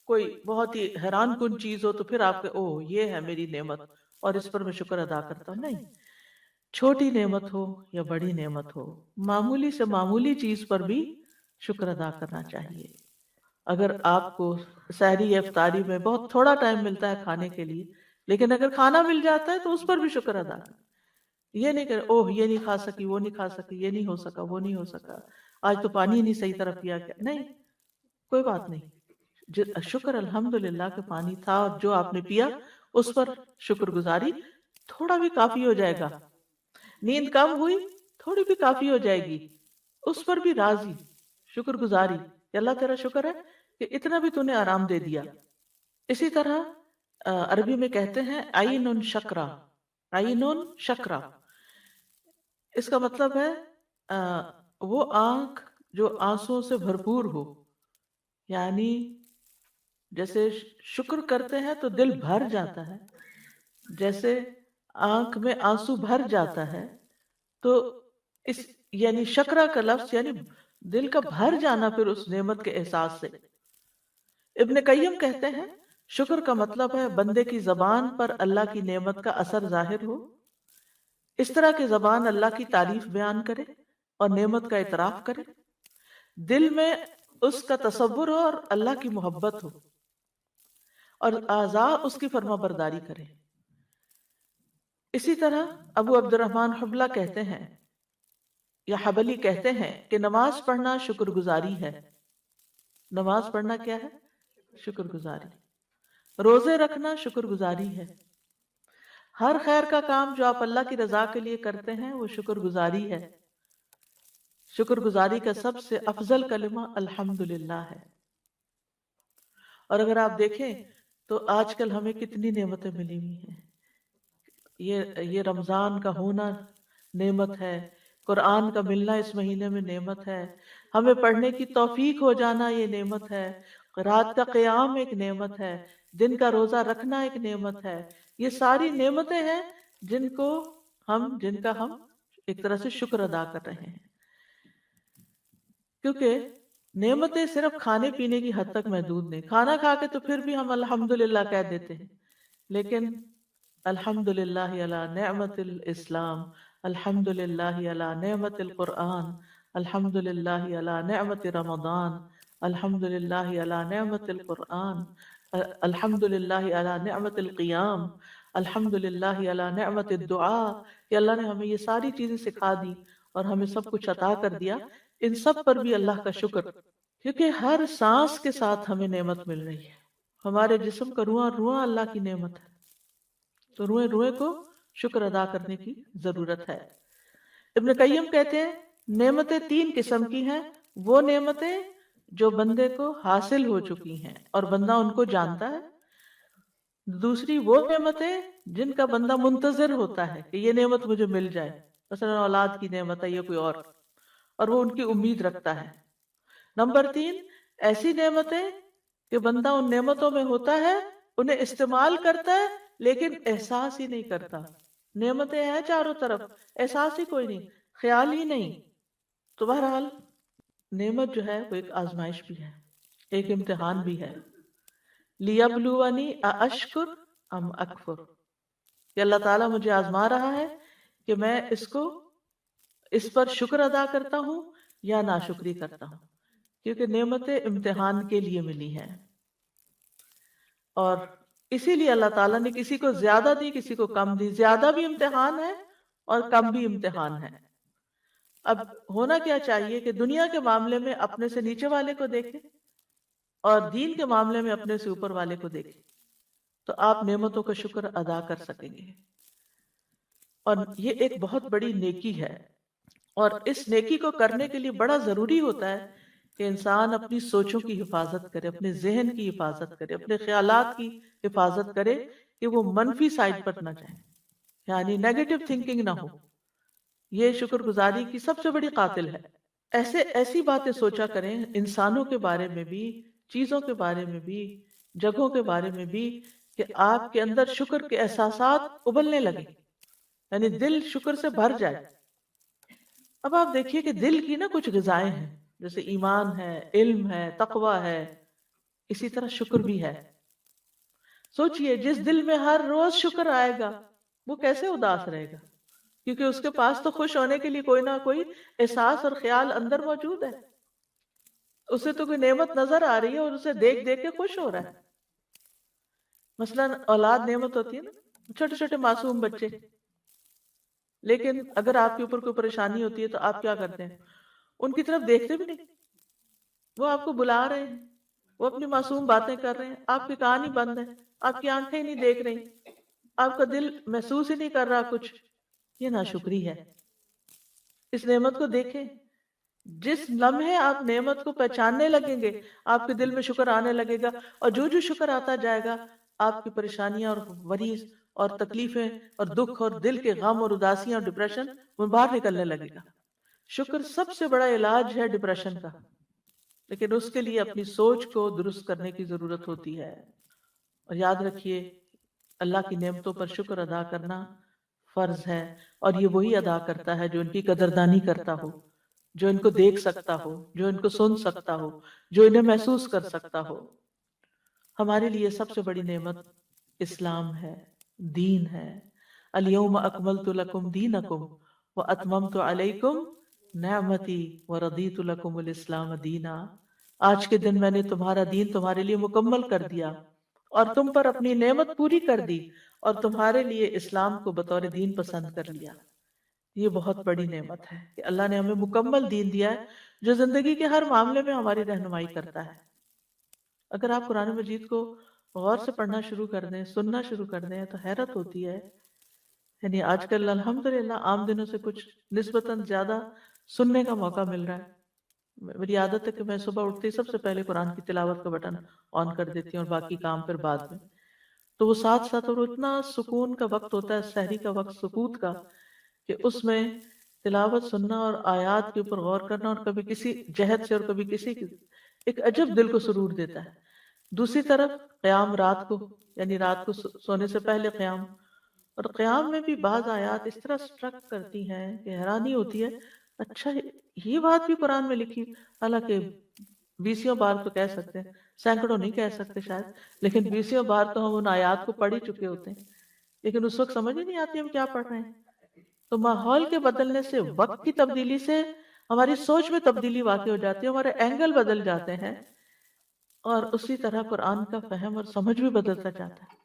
کوئی بہت ہی حیران کن چیز ہو تو پھر آپ کے اوہ یہ ہے میری نعمت اور اس پر میں شکر ادا کرتا ہوں. نہیں، چھوٹی نعمت ہو یا بڑی نعمت ہو، معمولی سے معمولی چیز پر بھی شکر ادا کرنا چاہیے. اگر آپ کو سحری یا افطاری میں بہت تھوڑا ٹائم ملتا ہے کھانے کے لیے، لیکن اگر کھانا مل جاتا ہے تو اس پر بھی شکر ادا کریں. یہ نہیں کہ اوہ یہ نہیں کھا سکی، وہ نہیں کھا سکی، یہ نہیں ہو سکا، وہ نہیں ہو سکا، آج تو پانی نہیں صحیح طرح پیا کیا. نہیں، کوئی بات نہیں. شکر الحمدللہ کہ پانی تھا اور جو آپ نے پیا اس پر شکر گزاری تھوڑا بھی کافی ہو جائے گا. نیند کم ہوئی، تھوڑی بھی کافی ہو جائے گی، اس پر بھی راضی، شکر گزاری کہ اللہ تیرا شکر ہے کہ اتنا بھی تو نے آرام دے دیا. اسی طرح عربی میں کہتے ہیں عین شکرا، عین شکرا. اس کا مطلب ہے وہ آنکھ جو آنسوں سے بھرپور ہو. یعنی جیسے شکر کرتے ہیں تو دل بھر جاتا ہے، جیسے آنکھ میں آنسو بھر جاتا ہے. تو اس یعنی شکرا کا لفظ یعنی دل کا بھر جانا پھر اس نعمت کے احساس سے. ابن قیم کہتے ہیں شکر کا مطلب ہے بندے کی زبان پر اللہ کی نعمت کا اثر ظاہر ہو، اس طرح کی زبان اللہ کی تعریف بیان کرے اور نعمت کا اعتراف کرے، دل میں اس کا تصور ہو اور اللہ کی محبت ہو، اور اعضاء اس کی فرما برداری کرے. اسی طرح ابو عبد الرحمن حبلہ کہتے ہیں یا حبلی کہتے ہیں کہ نماز پڑھنا شکر گزاری ہے. نماز پڑھنا کیا ہے؟ شکر گزاری. روزے رکھنا شکر گزاری ہے. ہر خیر کا کام جو آپ اللہ کی رضا کے لیے کرتے ہیں وہ شکر گزاری ہے. شکر گزاری کا سب سے افضل کلمہ الحمدللہ ہے. اور اگر آپ دیکھیں تو آج کل ہمیں کتنی نعمتیں ملی ہوئی ہیں. یہ رمضان کا ہونا نعمت ہے، قرآن کا ملنا اس مہینے میں نعمت ہے، ہمیں پڑھنے کی توفیق ہو جانا یہ نعمت ہے، رات کا قیام ایک نعمت ہے، دن کا روزہ رکھنا ایک نعمت ہے. یہ ساری نعمتیں ہیں جن کا ہم ایک طرح سے شکر ادا کر رہے ہیں. کیونکہ نعمتیں صرف کھانے پینے کی حد تک محدود نہیں. کھانا کھا کے تو پھر بھی ہم الحمدللہ کہہ دیتے ہیں، لیکن الحمدللہ علی نعمت الاسلام، الحمدللہ علی نعمت القرآن، الحمدللہ علی نعمت رمضان، الحمدللہ علی نعمت القرآن، الحمدللہ علی نعمت القیام، الحمدللہ علی نعمت الدعاء. کہ اللہ نے ہمیں یہ ساری چیزیں سکھا دی اور ہمیں سب کچھ عطا کر دیا. ان سب پر بھی اللہ کا شکر، کیونکہ ہر سانس کے ساتھ ہمیں نعمت مل رہی ہے. ہمارے جسم کا روح اللہ کی نعمت ہے، تو روئے کو شکر ادا کرنے کی ضرورت ہے. ابن قیم کہتے ہیں نعمتیں 3 قسم کی ہیں. وہ نعمتیں جو بندے کو حاصل ہو چکی ہیں اور بندہ ان کو جانتا ہے. دوسری وہ نعمتیں جن کا بندہ منتظر ہوتا ہے کہ یہ نعمت مجھے مل جائے، مثلا اولاد کی نعمت ہے یا کوئی اور وہ ان کی امید رکھتا ہے. نمبر 3 ایسی نعمتیں کہ بندہ ان نعمتوں میں ہوتا ہے، انہیں استعمال کرتا ہے لیکن احساس ہی نہیں کرتا. نعمتیں ہیں چاروں طرف، احساس ہی کوئی نہیں. خیال ہی نہیں. تو بہرحال نعمت جو ہے وہ ایک آزمائش بھی ہے، ایک امتحان بھی ہے. لیبلونی ااشکر ام اکفر، کہ اللہ تعالیٰ مجھے آزما رہا ہے کہ میں اس پر شکر ادا کرتا ہوں یا ناشکری کرتا ہوں، کیونکہ نعمتیں امتحان کے لیے ملی ہیں. اور اسی لیے اللہ تعالیٰ نے کسی کو زیادہ دی، کسی کو کم دی. زیادہ بھی امتحان ہے اور کم بھی امتحان ہے. اب ہونا کیا چاہیے کہ دنیا کے معاملے میں اپنے سے نیچے والے کو دیکھیں اور دین کے معاملے میں اپنے سے اوپر والے کو دیکھیں، تو آپ نعمتوں کا شکر ادا کر سکیں گے. اور یہ ایک بہت بڑی نیکی ہے، اور اس نیکی کو کرنے کے لیے بڑا ضروری ہوتا ہے کہ انسان اپنی سوچوں کی حفاظت کرے، اپنے ذہن کی حفاظت کرے، اپنے خیالات کی حفاظت کرے کہ وہ منفی سائڈ پر نہ جائیں، یعنی نیگیٹو تھنکنگ نہ ہو. یہ شکر گزاری کی سب سے بڑی قاتل ہے. ایسی باتیں سوچا کریں انسانوں کے بارے میں بھی، چیزوں کے بارے میں بھی، جگہوں کے بارے میں بھی، کہ آپ کے اندر شکر کے احساسات ابلنے لگے، یعنی دل شکر سے بھر جائے. اب آپ دیکھیے کہ دل کی نا کچھ غذائیں ہیں، جیسے ایمان ہے، علم ہے، تقوی ہے، اسی طرح شکر بھی ہے. سوچئے جس دل میں ہر روز شکر آئے گا وہ کیسے اداس رہے گا، کیونکہ اس کے پاس تو خوش ہونے کے لیے کوئی نہ کوئی احساس اور خیال اندر موجود ہے. اسے تو کوئی نعمت نظر آ رہی ہے اور اسے دیکھ دیکھ کے خوش ہو رہا ہے. مثلا اولاد نعمت ہوتی ہے نا، چھوٹے چھوٹے معصوم بچے، لیکن اگر آپ کے اوپر کوئی پریشانی ہوتی ہے تو آپ کیا کرتے ہیں؟ ان کی طرف دیکھتے بھی نہیں. وہ آپ کو بلا رہے ہیں، وہ اپنی معصوم باتیں کر رہے ہیں، آپ کے کان ہی بند ہیں، آپ کی آنکھیں ہی نہیں دیکھ رہی، آپ کا دل محسوس ہی نہیں کر رہا کچھ. یہ ناشکری ہے. اس نعمت کو دیکھیں، جس لمحے آپ نعمت کو پہچاننے لگیں گے آپ کے دل میں شکر آنے لگے گا، اور جو جو شکر آتا جائے گا آپ کی پریشانیاں اور وریز اور تکلیفیں اور دکھ اور دل کے غم اور اداسیاں اور ڈپریشن وہ باہر نکلنے لگے گا. شکر سب سے بڑا علاج ہے ڈپریشن کا، لیکن اس کے لیے اپنی سوچ کو درست کرنے کی ضرورت ہوتی ہے. اور یاد رکھیے اللہ کی نعمتوں پر شکر ادا کرنا فرض ہے، اور یہ وہی ادا کرتا ہے جو ان کی قدردانی کرتا ہو، جو ان کو دیکھ سکتا ہو، جو ان کو سن سکتا ہو، جو انہیں محسوس کر سکتا ہو. ہمارے لیے سب سے بڑی نعمت اسلام ہے، دین ہے. الیوم اکملت لکم دینکم واتممت علیکم نعمتی ورضیت لکم الاسلام دینا. آج کے دن میں نے تمہارا دین تمہارے لیے مکمل کر دیا اور تم پر اپنی نعمت پوری کر دی اور تمہارے لیے اسلام کو بطور دین پسند کر لیا. یہ بہت بڑی نعمت ہے کہ اللہ نے ہمیں مکمل دین دیا ہے جو زندگی کے ہر معاملے میں ہماری رہنمائی کرتا ہے. اگر آپ قرآن مجید کو غور سے پڑھنا شروع کر دیں، سننا شروع کر دیں، تو حیرت ہوتی ہے. یعنی آج کل الحمدللہ عام دنوں سے کچھ نسبتاً زیادہ سننے کا موقع مل رہا ہے. میری عادت ہے کہ میں صبح اٹھتے ہی سب سے پہلے قرآن کی تلاوت کا بٹن آن کر دیتی ہوں اور باقی کام پھر بعد میں. تو وہ ساتھ ساتھ اور اتنا سکون کا وقت ہوتا ہے، سحری کا وقت سکوت کا، کہ اس میں تلاوت سننا اور آیات کے اوپر غور کرنا اور کبھی کسی جہد سے اور کبھی کسی کی ایک عجب دل کو سرور دیتا ہے. دوسری طرف قیام رات کو، یعنی رات کو سونے سے پہلے قیام، اور قیام میں بھی بعض آیات اس طرح سٹرک کرتی ہیں کہ حیرانی ہوتی ہے، اچھا یہ بات بھی قرآن میں لکھی. حالانکہ بیسیوں بار تو کہہ سکتے ہیں، سینکڑوں نہیں کہہ سکتے شاید، لیکن بیسیوں بار تو ہم ان آیات کو پڑھ ہی چکے ہوتے ہیں، لیکن اس وقت سمجھ ہی نہیں آتی ہم کیا پڑھ رہے ہیں. تو ماحول کے بدلنے سے، وقت کی تبدیلی سے ہماری سوچ میں تبدیلی واقع ہو جاتی ہے، ہمارے اینگل بدل جاتے ہیں، اور اسی طرح قرآن کا فہم اور سمجھ بھی بدلتا جاتا ہے.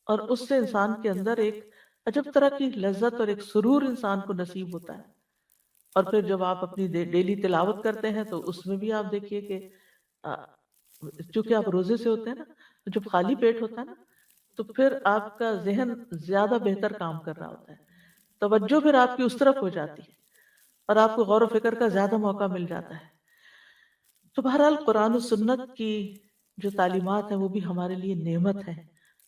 اور اس سے انسان کے اندر ایک عجب طرح کی لذت اور ایک سرور انسان کو نصیب ہوتا ہے. اور پھر جب آپ اپنی ڈیلی تلاوت کرتے ہیں تو اس میں بھی آپ دیکھیے کہ چونکہ آپ روزے سے ہوتے ہیں نا، تو جب خالی پیٹ ہوتا ہے نا تو پھر آپ کا ذہن زیادہ بہتر کام کر رہا ہوتا ہے، توجہ پھر آپ کی اس طرف ہو جاتی ہے اور آپ کو غور و فکر کا زیادہ موقع مل جاتا ہے. تو بہرحال قرآن و سنت کی جو تعلیمات ہیں وہ بھی ہمارے لیے نعمت ہے،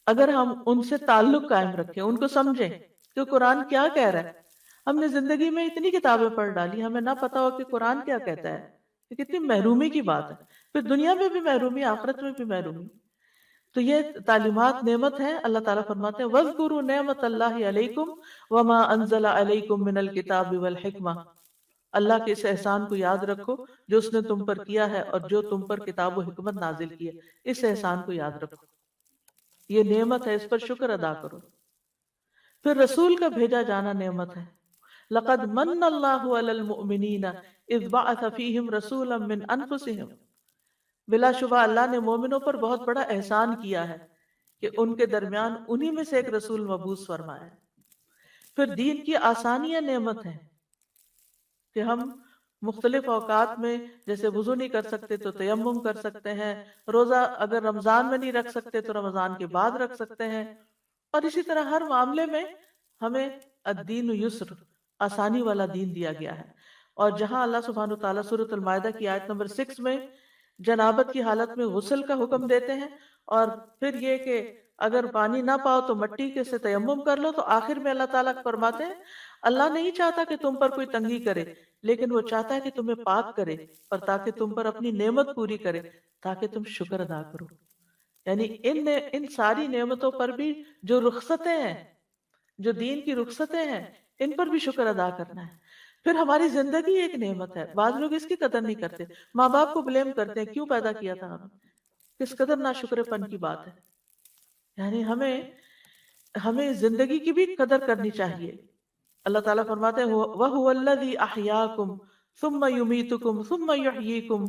اگر ہم ان سے تعلق قائم رکھیں، ان کو سمجھیں کہ قرآن کیا کہہ رہا ہے. ہم نے زندگی میں اتنی کتابیں پڑھ ڈالی، ہمیں نہ پتا ہو کہ قرآن کیا کہتا ہے. یہ کتنی محرومی کی بات ہے، پھر دنیا میں بھی محرومی، آخرت میں بھی محرومی. تو یہ تعلیمات نعمت ہے. اللہ تعالیٰ فرماتے ہیں وَاذْكُرُوا نِعْمَةَ اللَّهِ عَلَيْكُمْ وَمَا أَنزَلَ عَلَيْكُمْ مِنَ الْكِتَابِ وَالْحِكْمَةِ. اللہ کے اس احسان کو یاد رکھو جو اس نے تم پر کیا ہے اور جو تم پر کتاب و حکمت نازل کی ہے. اس احسان کو یاد رکھو، یہ نعمت ہے، اس پر شکر ادا کرو. پھر رسول کا بھیجا جانا نعمت ہے. لَقَدْ مَنَّ اللَّهُ عَلَى الْمُؤْمِنِينَ إِذْ بَعَثَ فِيهِمْ رَسُولًا مِّنْ أَنفُسِهِمْ. بلا شبہ اللہ نے مومنوں پر بہت بڑا احسان کیا ہے کہ ان کے درمیان انہی میں سے ایک رسول مبعوث فرمایا ہے. پھر دین کی آسانیاں نعمت ہیں کہ ہم مختلف اوقات میں جیسے وضو نہیں کر سکتے تو تیمم کر سکتے ہیں، روزہ اگر رمضان میں نہیں رکھ سکتے تو رمضان کے بعد رکھ سکتے ہیں، اور اسی طرح ہر معاملے میں ہمیں الدین یسر، آسانی والا دین دیا گیا ہے. اور جہاں اللہ سبحانہ وتعالیٰ سورۃ المائدہ کی آیت نمبر 6 میں جنابت کی حالت میں غسل کا حکم دیتے ہیں، اور پھر یہ کہ اگر پانی نہ پاؤ تو مٹی کے سے تیمم کر لو، تو آخر میں اللہ تعالیٰ فرماتے ہیں اللہ نہیں چاہتا کہ تم پر کوئی تنگی کرے، لیکن وہ چاہتا ہے کہ تمہیں پاک کرے اور تاکہ تم پر اپنی نعمت پوری کرے تاکہ تم شکر ادا کرو. یعنی ان ساری نعمتوں پر بھی جو رخصتیں ہیں، جو دین کی رخصتیں ہیں، ان پر بھی شکر ادا کرنا ہے. پھر ہماری زندگی ایک نعمت ہے. بعض لوگ اس کی قدر نہیں کرتے، ماں باپ کو بلیم کرتے ہیں کیوں پیدا کیا تھا ہمیں. کس قدر ناشکر پن کی بات ہے. یعنی ہمیں زندگی کی بھی قدر کرنی چاہیے. اللہ تعالیٰ فرماتے ہیں وَهُوَ الَّذِي أَحْيَاكُمْ ثُمَّ يُمِيتُكُمْ ثُمَّ يُحْيِيكُمْ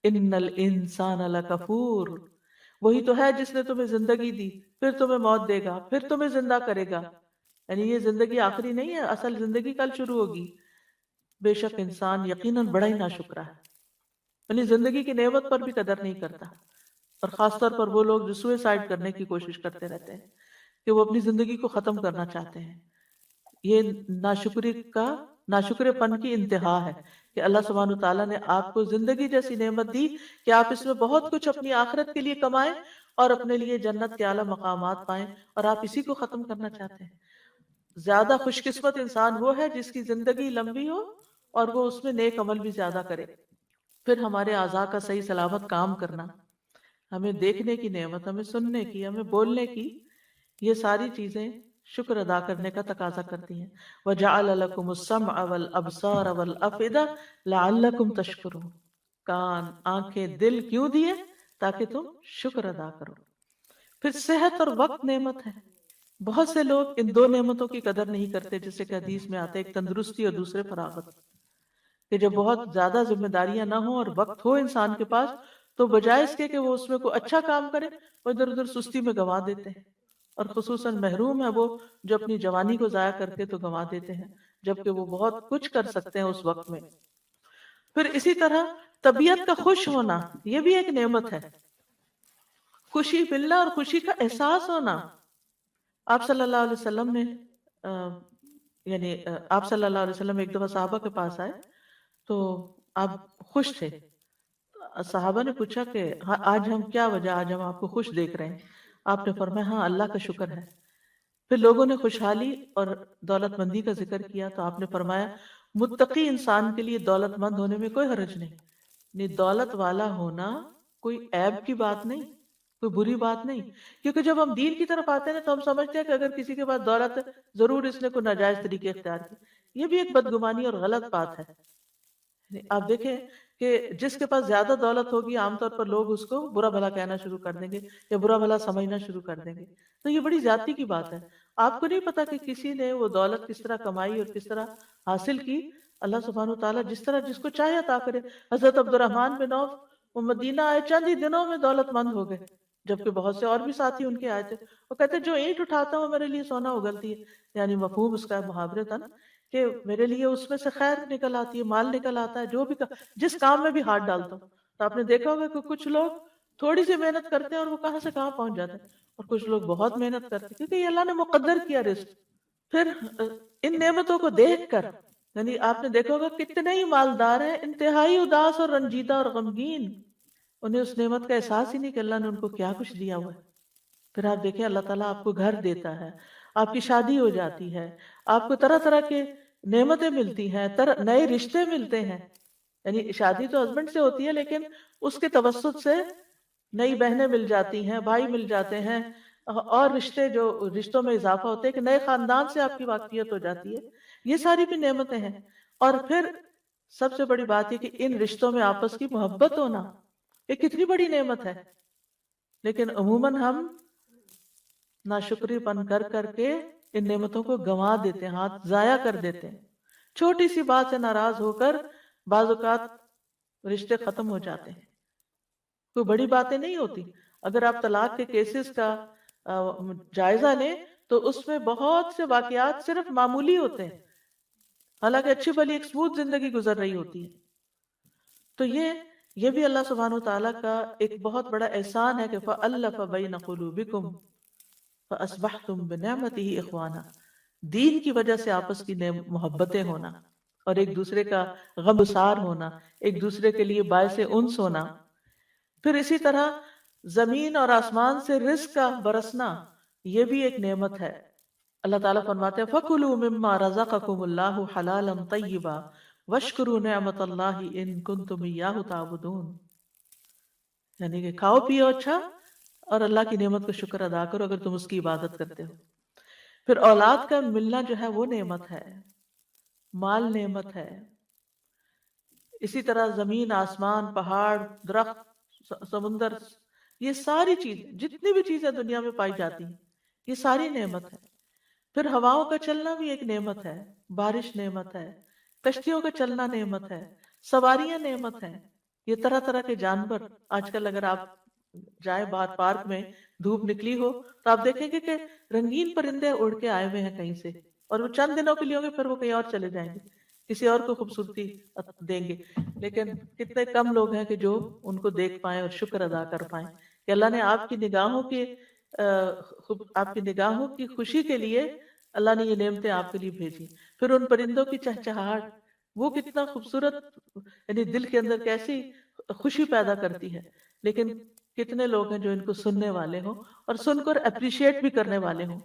إِنَّ الْإِنسَانَ لَكَفُورٌ. وہی تو ہے جس نے تمہیں زندگی دی، پھر تمہیں موت دے گا، پھر تمہیں زندہ کرے گا. یعنی یہ زندگی آخری نہیں ہے، اصل زندگی کل شروع ہوگی. بے شک انسان یقیناً بڑا ہی ناشکرا ہے. یعنی زندگی کی نعمت پر بھی قدر نہیں کرتا، اور خاص طور پر وہ لوگ جو سوئسائڈ کرنے کی کوشش کرتے رہتے ہیں کہ وہ اپنی زندگی کو ختم کرنا چاہتے ہیں. یہ ناشکر پن کی انتہا ہے کہ اللہ سبحانہ وتعالیٰ نے آپ کو زندگی جیسی نعمت دی کہ آپ اس میں بہت کچھ اپنی آخرت کے لیے کمائیں اور اپنے لیے جنت کے اعلیٰ مقامات پائیں، اور آپ اسی کو ختم کرنا چاہتے ہیں. زیادہ خوش قسمت انسان وہ ہے جس کی زندگی لمبی ہو اور وہ اس میں نیک عمل بھی زیادہ کرے. پھر ہمارے اعضاء کا صحیح سلامت کام کرنا، ہمیں دیکھنے کی نعمت، ہمیں سننے کی، ہمیں بولنے کی، یہ ساری چیزیں شکر ادا کرنے کا تقاضا کرتی ہیں. وَجَعَلَ لَكُمُ السَّمْعَ وَالْأَبْصَارَ وَالْأَفْئِدَةَ لَعَلَّكُمْ تَشْكُرُونَ. کان، آنکھیں، دل کیوں دیے؟ تاکہ تم شکر ادا کرو. پھر صحت اور وقت نعمت ہے. بہت سے لوگ ان دو نعمتوں کی قدر نہیں کرتے، جیسے کہ حدیث میں آتے ایک تندرستی اور دوسرے فراغت، کہ جب بہت زیادہ ذمہ داریاں نہ ہوں اور وقت ہو انسان کے پاس تو بجائے اس کے کہ وہ اس میں کوئی اچھا کام کرے، وہ ادھر ادھر سستی میں گنوا دیتے ہیں. اور خصوصاً محروم ہے وہ جو اپنی جوانی کو ضائع کر کے تو گنوا دیتے ہیں، جبکہ وہ بہت کچھ کر سکتے ہیں اس وقت میں. پھر اسی طرح طبیعت کا خوش ہونا، یہ بھی ایک نعمت ہے. خوشی ملنا اور خوشی کا احساس ہونا. آپ صلی اللہ علیہ وسلم نے آپ صلی اللہ علیہ وسلم ایک دفعہ صحابہ کے پاس آئے تو آپ خوش تھے. صحابہ نے پوچھا کہ آج ہم کیا وجہ، آج ہم آپ کو خوش دیکھ رہے ہیں. آپ نے فرمایا ہاں اللہ کا شکر ہے. پھر لوگوں نے خوشحالی اور دولت مندی کا ذکر کیا تو آپ نے فرمایا متقی انسان کے لیے دولت مند ہونے میں کوئی حرج نہیں. نہیں، دولت والا ہونا کوئی عیب کی بات نہیں، کوئی بری بات نہیں. کیونکہ جب ہم دین کی طرف آتے ہیں تو ہم سمجھتے ہیں کہ اگر کسی کے پاس دولت ہے ضرور اس نے کوئی ناجائز طریقے اختیار کی. یہ بھی ایک بدگمانی اور غلط بات ہے. آپ دیکھیں کہ جس کے پاس زیادہ دولت ہوگی عام طور پر لوگ اس کو برا بھلا کہنا شروع کر دیں گے یا برا بھلا سمجھنا شروع کر دیں گے. تو یہ بڑی زیادتی کی بات ہے. آپ کو نہیں پتا کہ کسی نے وہ دولت کس طرح کمائی اور کس طرح حاصل کی. اللہ سبحانہ وتعالیٰ جس طرح جس کو چاہے عطا کرے. حضرت عبد الرحمن بن عوف وہ مدینہ آئے، چند ہی دنوں میں دولت مند ہو گئے، جبکہ بہت سے اور بھی ساتھی ان کے آئے تھے. وہ کہتے جو اینٹ اٹھاتا ہوں میرے لیے سونا اگلتی ہے. یعنی مفہوم اس کا محاورے تھا نا کہ میرے لیے اس میں سے خیر نکل آتی ہے، مال نکل آتا ہے، جو بھی جس کام میں بھی ہاتھ ڈالتا ہوں. تو آپ نے دیکھا ہوگا کہ کچھ لوگ تھوڑی سی محنت کرتے ہیں اور وہ کہاں سے کہاں پہنچ جاتے ہیں، اور کچھ لوگ بہت محنت کرتے ہیں کیونکہ یہ اللہ نے مقدر کیا رزق. پھر ان نعمتوں کو دیکھ کر یعنی آپ نے دیکھا ہوگا کتنے ہی مالدار ہیں انتہائی اداس اور رنجیدہ اور غمگین، انہیں اس نعمت کا احساس ہی نہیں کہ اللہ نے ان کو کیا کچھ دیا ہوا ہے. پھر آپ دیکھیں اللہ تعالیٰ آپ کو گھر دیتا ہے، آپ کی شادی ہو جاتی ہے، آپ کو طرح طرح کے نعمتیں ملتی ہیں، نئے رشتے ملتے ہیں. یعنی شادی تو ہسبینڈ سے ہوتی ہے لیکن اس کے توسط سے نئی بہنیں مل جاتی ہیں، بھائی مل جاتے ہیں، اور رشتوں میں اضافہ ہوتا ہے کہ نئے خاندان سے آپ کی واقفیت ہو جاتی ہے، یہ ساری بھی نعمتیں ہیں۔ اور پھر سب سے بڑی بات یہ کہ ان رشتوں میں آپس کی محبت ہونا، یہ کتنی بڑی نعمت ہے، لیکن عموماً ہم ناشکری پن کر کر کے ان نعمتوں کو گنوا دیتے ہیں، ہاتھ ضائع کر دیتے ہیں۔ چھوٹی سی بات سے ناراض ہو کر بعض اوقات رشتے ختم ہو جاتے ہیں، کوئی بڑی باتیں نہیں ہوتی۔ اگر آپ طلاق کے کیسز کا جائزہ لیں تو اس میں بہت سے واقعات صرف معمولی ہوتے ہیں، حالانکہ اچھی بھلی ایک سموتھ زندگی گزر رہی ہوتی ہے۔ تو یہ بھی اللہ سبحانہ وتعالیٰ کا ایک بہت بڑا احسان ہے کہ فَأَلَّفَ بَيْنَ قُلُوبِكُمْ فَأَصْبَحْتُمْ بِنِعْمَتِهِ إِخْوَانًا، دین کی وجہ سے آپس کی محبتیں ہونا اور ایک دوسرے کا غم گسار ہونا، ایک دوسرے کے لیے باعث انس ہونا۔ پھر اسی طرح زمین اور آسمان سے رزق کا برسنا، یہ بھی ایک نعمت ہے۔ اللہ تعالیٰ فرماتے ہیں فَكُلُوا مِمَّا رَزَقَكُمُ اللَّهُ حَلَالًا طَيِّبًا وَاشْكُرُوا نِعْمَتَ اللَّهِ إِن كُنتُمْ إِيَّاهُ تَعْبُدُونَ، یعنی کہ کھاؤ پیو اچھا اور اللہ کی نعمت کا شکر ادا کرو اگر تم اس کی عبادت کرتے ہو۔ پھر اولاد کا ملنا جو ہے وہ نعمت ہے، مال نعمت ہے، اسی طرح زمین، آسمان، پہاڑ، درخت، سمندر، یہ ساری چیزیں، جتنی بھی چیزیں دنیا میں پائی جاتی ہیں، یہ ساری نعمت ہے۔ پھر ہواؤں کا چلنا بھی ایک نعمت ہے، بارش نعمت ہے، کشتیوں کا چلنا نعمت ہے، سواریاں نعمت ہیں، یہ طرح طرح کے جانور۔ آج کل اگر آپ جائیں باہر پارک میں، دھوپ نکلی ہو تو آپ دیکھیں گے کہ رنگین پرندے اڑ کے آئے ہوئے ہیں کہیں سے، اور وہ چند دنوں کے لیے ہوں گے، پھر وہ کہیں اور چلے جائیں گے، کسی اور کو خوبصورتی دیں گے۔ لیکن کتنے کم لوگ ہیں کہ جو ان کو دیکھ پائیں اور شکر ادا کر پائیں کہ اللہ نے آپ کی نگاہوں کی خوشی کے لیے اللہ نے یہ نعمتیں آپ کے لیے بھیجی۔ پھر ان پرندوں کی چہچہاہٹ، وہ کتنا خوبصورت، یعنی دل کے اندر کیسی خوشی پیدا کرتی ہے۔ لیکن کتنے لوگ ہیں جو ان کو سننے والے ہوں اور سن کر اپریشیٹ بھی کرنے والے ہوں۔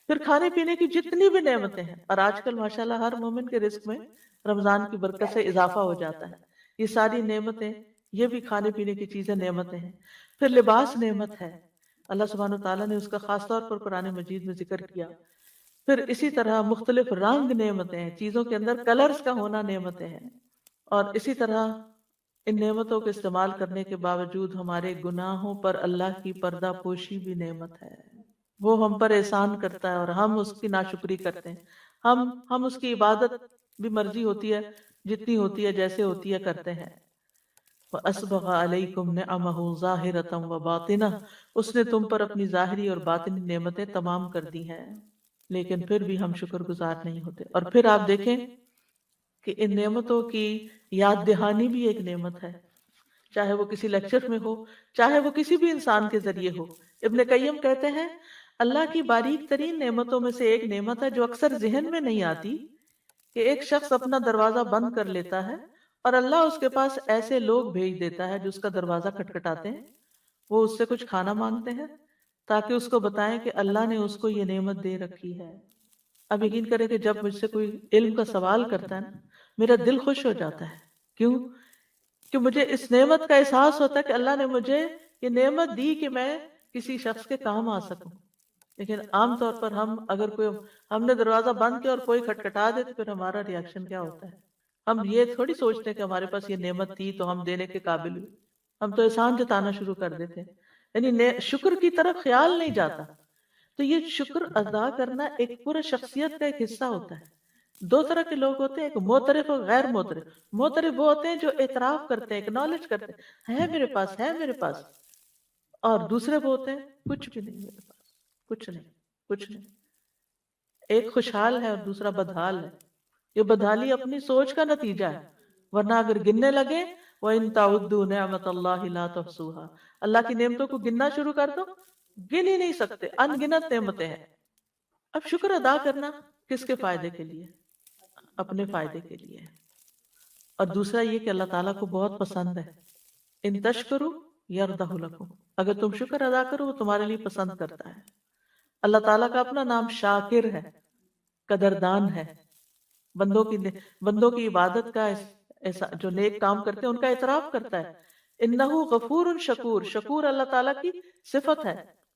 پھر کھانے پینے کی جتنی بھی نعمتیں ہیں، اور آج کل ماشاءاللہ ہر مومن کے رزق میں رمضان کی برکت سے اضافہ ہو جاتا ہے، یہ ساری نعمتیں، یہ بھی کھانے پینے کی چیزیں نعمتیں ہیں۔ پھر لباس نعمت ہے، اللہ سبحانہ وتعالیٰ نے اس کا خاص طور پر قرآن مجید میں ذکر کیا۔ پھر اسی طرح مختلف رنگ نعمتیں ہیں، چیزوں کے اندر کلرز کا ہونا نعمتیں ہیں۔ اور اسی طرح ان نعمتوں کے استعمال کرنے کے باوجود ہمارے گناہوں پر اللہ کی پردہ پوشی بھی نعمت ہے۔ وہ ہم پر احسان کرتا ہے اور ہم اس کی ناشکری کرتے ہیں، ہم اس کی عبادت بھی مرضی ہوتی ہے، جتنی ہوتی ہے جیسے ہوتی ہے کرتے ہیں۔ وَأَسْبَغَ عَلَيْكُمْ نِعَمَهُ ظَاهِرَةً وَبَاطِنَةً، اس نے تم پر اپنی ظاہری اور باطنی نعمتیں تمام کر دی ہیں، لیکن پھر بھی ہم شکر گزار نہیں ہوتے۔ اور پھر آپ دیکھیں کہ ان نعمتوں کی یاد دہانی بھی ایک نعمت ہے، چاہے وہ کسی لیکچر میں ہو، چاہے وہ کسی بھی انسان کے ذریعے ہو۔ ابن قیم کہتے ہیں اللہ کی باریک ترین نعمتوں میں سے ایک نعمت ہے جو اکثر ذہن میں نہیں آتی، کہ ایک شخص اپنا دروازہ بند کر لیتا ہے اور اللہ اس کے پاس ایسے لوگ بھیج دیتا ہے جو اس کا دروازہ کھٹکھٹاتے ہیں، وہ اس سے کچھ کھانا مانگتے ہیں تاکہ اس کو بتائیں کہ اللہ نے اس کو یہ نعمت دے رکھی ہے۔ اب یقین کریں کہ جب مجھ سے کوئی علم کا سوال کرتا ہے نا، میرا دل خوش ہو جاتا ہے۔ کیوں؟ کہ مجھے اس نعمت کا احساس ہوتا ہے کہ اللہ نے مجھے یہ نعمت دی کہ میں کسی شخص کے کام آ سکوں۔ لیکن عام طور پر ہم نے دروازہ بند کیا اور کوئی کھٹکھٹا دے تو پھر ہمارا ری ایکشن کیا ہوتا ہے؟ ہم یہ تھوڑی سوچتے کہ ہمارے پاس یہ نعمت تھی تو ہم دینے کے قابل ہوئے، ہم تو احسان جتانا شروع کر دیتے ہیں، یعنی شکر کی طرف خیال نہیں جاتا۔ تو یہ شکر ادا کرنا ایک پورا شخصیت کا ایک حصہ ہوتا ہے۔ دو طرح کے لوگ ہوتے ہیں، ایک معترف اور غیر معترف۔ معترف وہ ہوتے ہیں جو اعتراف کرتے ہیں، اکنالج کرتے ہیں، ہے میرے پاس، ہے میرے پاس، اور دوسرے وہ ہوتے ہیں کچھ بھی نہیں میرے پاس، کچھ نہیں، کچھ نہیں۔ ایک خوشحال ہے اور دوسرا بدحال ہے۔ یہ بدحالی اپنی سوچ کا نتیجہ ہے، ورنہ اگر گننے لگے وَإِن تَعُدُّوا نِعْمَةَ اللَّهِ لَا تُحْصُوهَا، اللہ کی نعمتوں کو گننا شروع کر دو، گن ہی نہیں سکتے، ان گنت نعمتیں ہیں۔ اب شکر ادا کرنا کس کے فائدے کے لیے؟ اپنے فائدے کے لیے۔ اور دوسرا یہ کہ اللہ تعالیٰ کو بہت پسند ہے، ان تشکروا یرضہ لکم، اگر تم شکر ادا کرو وہ تمہارے لیے پسند کرتا ہے۔ اللہ تعالیٰ کا اپنا نام شاکر ہے، قدردان ہے، بندوں کی عبادت کا جو نیک کام کرتے ہیں ان کا اعتراف کرتا ہے انہو غفور شکور، شکور اللہ تعالیٰ کی صفت ہے۔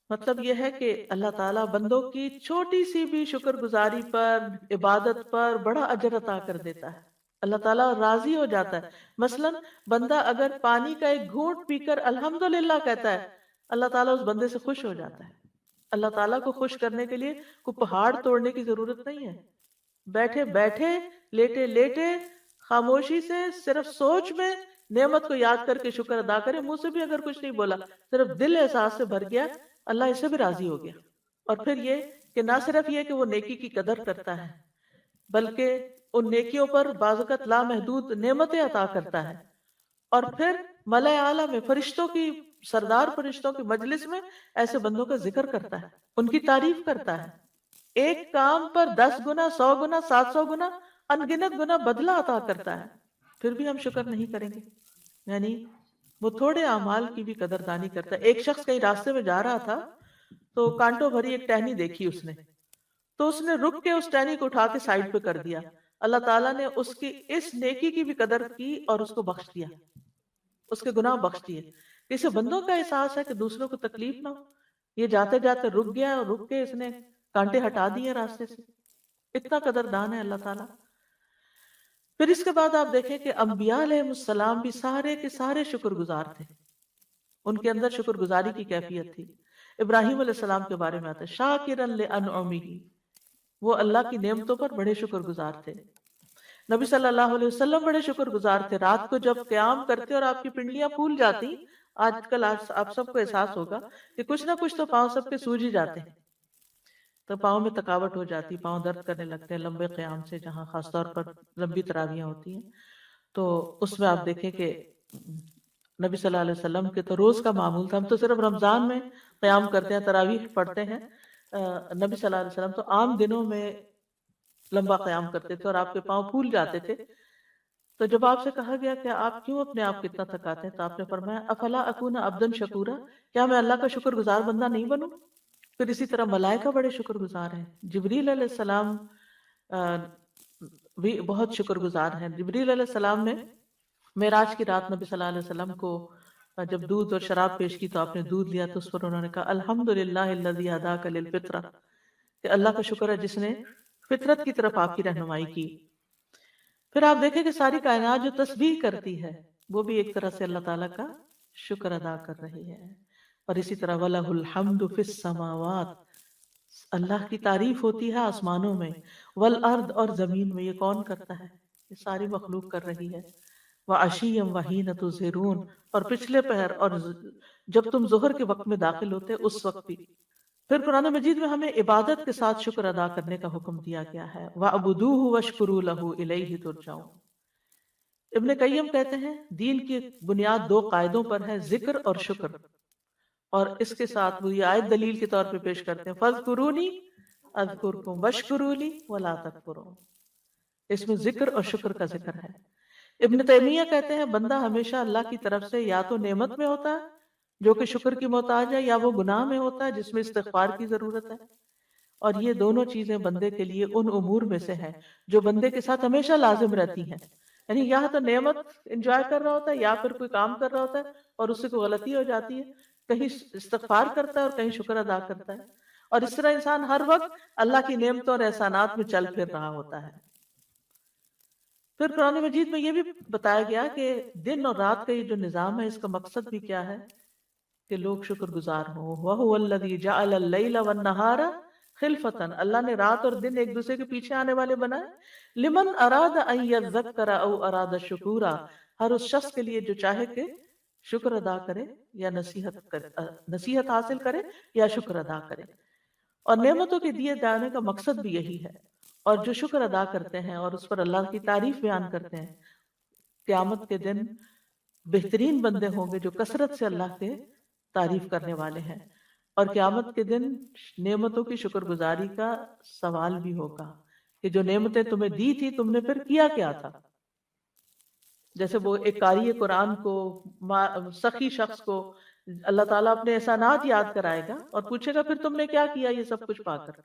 مطلب یہ ہے کہ اللہ تعالیٰ بندوں کی چھوٹی سی بھی شکر گزاری پر، عبادت پر بڑا اجر عطا کر دیتا ہے۔ اللہ تعالیٰ راضی ہو جاتا ہے۔ مثلا بندہ اگر پانی کا ایک گھونٹ پی کر الحمدللہ کہتا ہے، اللہ تعالیٰ اس بندے سے خوش ہو جاتا ہے۔ اللہ تعالیٰ کو خوش کرنے کے لیے کوئی پہاڑ توڑنے کی ضرورت نہیں ہے، بیٹھے بیٹھے، لیٹے لیٹے، خاموشی سے صرف سوچ میں نعمت کو یاد کر کے شکر ادا کرے، منہ سے بھی اگر کچھ نہیں بولا، صرف دل احساس سے بھر گیا، اللہ اس سے بھی راضی ہو گیا۔ اور پھر یہ کہ نہ صرف یہ کہ وہ نیکی کی قدر کرتا ہے، بلکہ ان نیکیوں پر بعض اوقات لامحدود نعمتیں عطا کرتا ہے، اور پھر ملائے اعلیٰ میں فرشتوں کی، سردار فرشتوں کی مجلس میں ایسے بندوں کا ذکر کرتا ہے، ان کی تعریف کرتا ہے، ایک کام پر 10 گنا، 100 گنا، 700 گنا، انگنت گنا بدلہ عطا کرتا ہے، پھر بھی ہم شکر نہیں کریں گے۔ یعنی وہ تھوڑے اعمال کی بھی قدردانی کرتا ہے۔ ایک شخص کہیں راستے میں جا رہا تھا تو کانٹوں بھری ایک ٹہنی دیکھی اس نے، تو اس نے رک کے اس ٹہنی کو اٹھا کے سائڈ پہ کر دیا۔ اللہ تعالیٰ نے اس کی اس نیکی کی بھی قدر کی اور اس کو بخش دیا، اس کے گناہ بخش دیے۔ اسے بندوں کا احساس ہے کہ دوسروں کو تکلیف نہ ہو، یہ جاتے جاتے رک گیا اور رک کے اس نے کانٹے ہٹا دیے راستے سے۔ اتنا قدردان ہے اللہ تعالیٰ۔ پھر اس کے بعد آپ دیکھیں کہ انبیاء علیہ السلام بھی سارے کے سارے شکر گزار تھے، ان کے اندر شکر گزاری کی کیفیت تھی۔ ابراہیم علیہ السلام کے بارے میں آتا ہے شاکرا لانعمہ، وہ اللہ کی نعمتوں پر بڑے شکر گزار تھے۔ نبی صلی اللہ علیہ وسلم بڑے شکر گزار تھے، رات کو جب قیام کرتے اور آپ کی پنڈلیاں پھول جاتی، آج کل آپ سب کو احساس ہوگا کہ کچھ نہ کچھ تو پاؤں سب کے سوج ہی جاتے ہیں، تو پاؤں میں تھکاوٹ ہو جاتی، پاؤں درد کرنے لگتے ہیں لمبے قیام سے، جہاں خاص طور پر لمبی تراویحیں ہوتی ہیں۔ تو اس میں آپ دیکھیں کہ نبی صلی اللہ علیہ وسلم کے تو روز کا معمول تھا، ہم تو صرف رمضان میں قیام کرتے ہیں، تراویح پڑھتے ہیں، نبی صلی اللہ علیہ وسلم تو عام دنوں میں لمبا قیام کرتے تھے اور آپ کے پاؤں پھول جاتے تھے۔ تو جب آپ سے کہا گیا کہ آپ کیوں اپنے آپ کو اتنا تھکاتے ہیں، تو آپ نے فرمایا افلا اکون عبدا شکورا، کیا میں اللہ کا شکر گزار بندہ نہیں بنوں؟ پھر اسی طرح ملائکہ بڑے شکر گزار ہیں، جبریل علیہ السلام بھی بہت شکر گزار ہیں۔ جبریل علیہ السلام نے معراج کی رات نبی صلی اللہ علیہ وسلم کو جب دودھ اور شراب پیش کی تو آپ نے دودھ لیا، تو اس پر انہوں نے کہا الحمدللہ الذی ہداک للفطرہ، کہ اللہ کا شکر ہے جس نے فطرت کی طرف آپ کی رہنمائی کی۔ پھر آپ دیکھیں کہ ساری کائنات جو تسبیح کرتی ہے وہ بھی ایک طرح سے اللہ تعالیٰ کا شکر ادا کر رہی ہے۔ اور اسی طرح وَلَهُ الْحَمْدُ فِي السَّمَاوَاتِ، اللہ کی تعریف ہوتی ہے آسمانوں میں، والارض، اور زمین میں۔ یہ کون کرتا ہے؟ یہ ساری مخلوق کر رہی ہے۔ وَعَشِيًّا وَحِينَ تُظْهِرُونَ، اور پچھلے پہر اور جب تم ظہر کے وقت میں داخل ہوتے اس وقت بھی۔ پھر قرآن مجید میں ہمیں عبادت کے ساتھ شکر ادا کرنے کا حکم دیا گیا ہے، وَعْبُدُوهُ وَاشْكُرُوا لَهُ إِلَيْهِ تُرْجَعُونَ۔ ابن قیم کہتے ہیں دین کی بنیاد 2 قاعدوں پر ہے، ذکر اور شکر، اور اس کے ساتھ وہ یہ آیت دلیل کے طور پہ پیش کرتے ہیں فَاذْكُرُونِي أَذْكُرْكُمْ وَاشْكُرُوا لِي وَلَا تَكْفُرُونَ۔ اس میں ذکر اور شکر کا ذکر ہے۔ ابن تیمیہ کہتے ہیں بندہ ہمیشہ اللہ کی طرف سے یا تو نعمت میں ہوتا ہے جو کہ شکر کی محتاج ہے، یا وہ گناہ میں ہوتا ہے جس میں استغفار کی ضرورت ہے، اور یہ دونوں چیزیں بندے کے لیے ان امور میں سے ہے جو بندے کے ساتھ ہمیشہ لازم رہتی ہیں۔ یعنی یہاں تو نعمت انجوائے کر رہا ہوتا ہے یا پھر کوئی کام کر رہا ہوتا ہے اور اس سے کوئی غلطی ہو جاتی ہے، کہیں استغفار کرتا ہے اور کہیں شکر ادا کرتا ہے، اور اس طرح انسان ہر وقت اللہ کی نعمتوں اور احسانات میں چل پھر رہا ہوتا ہے۔ پھر قرآن مجید میں یہ بھی بتایا گیا کہ دن اور رات کا یہ جو نظام ہے اس کا مقصد بھی کیا ہے کہ لوگ شکر گزار ہوں۔ وَهُوَ الَّذِي جَعَلَ اللَّيْلَ وَالنَّهَارَ خِلْفَةً، اللہ نے رات اور دن ایک دوسرے کے پیچھے آنے والے بنائے۔ لِمَنْ أَرَادَ أَنْ يَذَّكَّرَ أَوْ أَرَادَ شُكُورًا، ہر اس شخص کے لیے جو چاہے کہ شکر ادا کرے یا نصیحت حاصل کرے یا شکر ادا کرے۔ اور نعمتوں کے دیے جانے کا مقصد بھی یہی ہے، اور جو شکر ادا کرتے ہیں اور اس پر اللہ کی تعریف بیان کرتے ہیں، قیامت کے دن بہترین بندے ہوں گے جو کثرت سے اللہ کے تعریف کرنے والے ہیں۔ اور قیامت کے دن نعمتوں کی شکر گزاری کا سوال بھی ہوگا کہ جو نعمتیں تمہیں دی تھی تم نے پھر کیا کیا تھا۔ جیسے وہ ایک قاری قرآن کو، سخی شخص کو اللہ تعالیٰ اپنے احسانات یاد کرائے گا اور پوچھے گا پھر تم نے کیا کیا یہ سب کچھ پا کر۔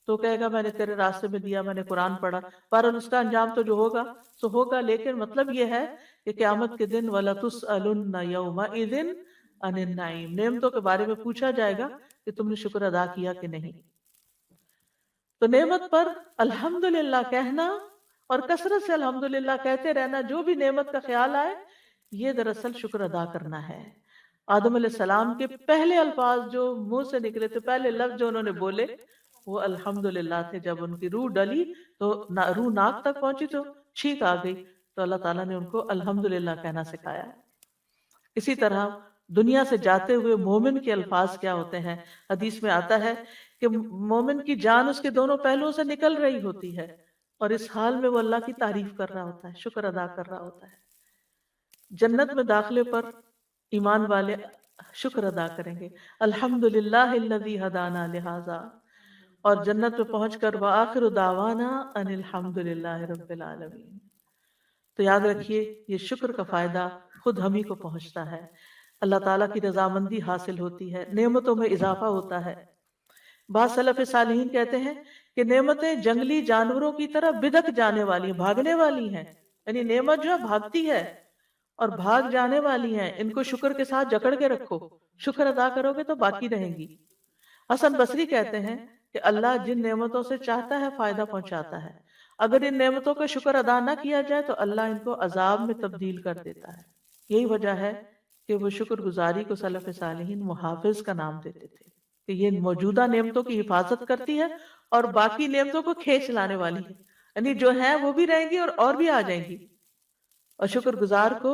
تو کہے گا میں نے تیرے راستے میں دیا، میں نے قرآن پڑھا، پر اس کا انجام تو جو ہوگا سو ہوگا. لیکن مطلب یہ ہے کہ قیامت کے دن وَلَتُسْأَلُنَّ يَوْمَئِذٍ عَنِ النَّعِيمِ، نعمتوں کے بارے میں پوچھا جائے گا کہ تم نے شکر ادا کیا کہ نہیں. تو نعمت پر الحمدللہ کہنا اور کثرت سے الحمدللہ کہتے رہنا، جو بھی نعمت کا خیال آئے، یہ دراصل شکر ادا کرنا ہے. آدم علیہ السلام کے پہلے الفاظ جو منہ سے نکلے تھے، پہلے لفظ جو انہوں نے بولے وہ الحمدللہ تھے. جب ان کی روح ڈلی تو روح ناک تک پہنچی تو چھینک آ گئی، تو اللہ تعالیٰ نے ان کو الحمدللہ کہنا سکھایا. اسی طرح دنیا سے جاتے ہوئے مومن کے الفاظ کیا ہوتے ہیں؟ حدیث میں آتا ہے کہ مومن کی جان اس کے دونوں پہلوؤں سے نکل رہی ہوتی ہے، اور اس حال میں وہ اللہ کی تعریف کر رہا ہوتا ہے، شکر ادا کر رہا ہوتا ہے. جنت میں داخلے پر ایمان والے شکر ادا کریں گے، الحمدللہ الذی ہدانا لہذا، اور جنت میں پہنچ کر وآخر دعوانا ان الحمدللہ رب العالمین. تو یاد رکھیے یہ شکر کا فائدہ خود ہم ہی کو پہنچتا ہے، اللہ تعالیٰ کی رضامندی حاصل ہوتی ہے، نعمتوں میں اضافہ ہوتا ہے. بعض سلف صالحین کہتے ہیں کہ نعمتیں جنگلی جانوروں کی طرح بدک جانے والی ہیں، بھاگنے والی ہیں. یعنی نعمت جو ہے بھاگتی ہے اور بھاگ جانے والی ہیں، ان کو شکر کے ساتھ جکڑ کے رکھو، شکر ادا کرو گے تو باقی رہیں گی. حسن بصری کہتے ہیں کہ اللہ جن نعمتوں سے چاہتا ہے فائدہ پہنچاتا ہے، اگر ان نعمتوں کا شکر ادا نہ کیا جائے تو اللہ ان کو عذاب میں تبدیل کر دیتا ہے. یہی وجہ ہے کہ وہ شکر گزاری کو سلف صالحین محافظ کا نام دیتے تھے، کہ یہ موجودہ نعمتوں کی حفاظت کرتی ہے اور باقی نعمتوں کو کھینچ لانے والی ہے. یعنی جو ہیں وہ بھی رہیں گی اور بھی آ جائیں گی. اور شکر گزار کو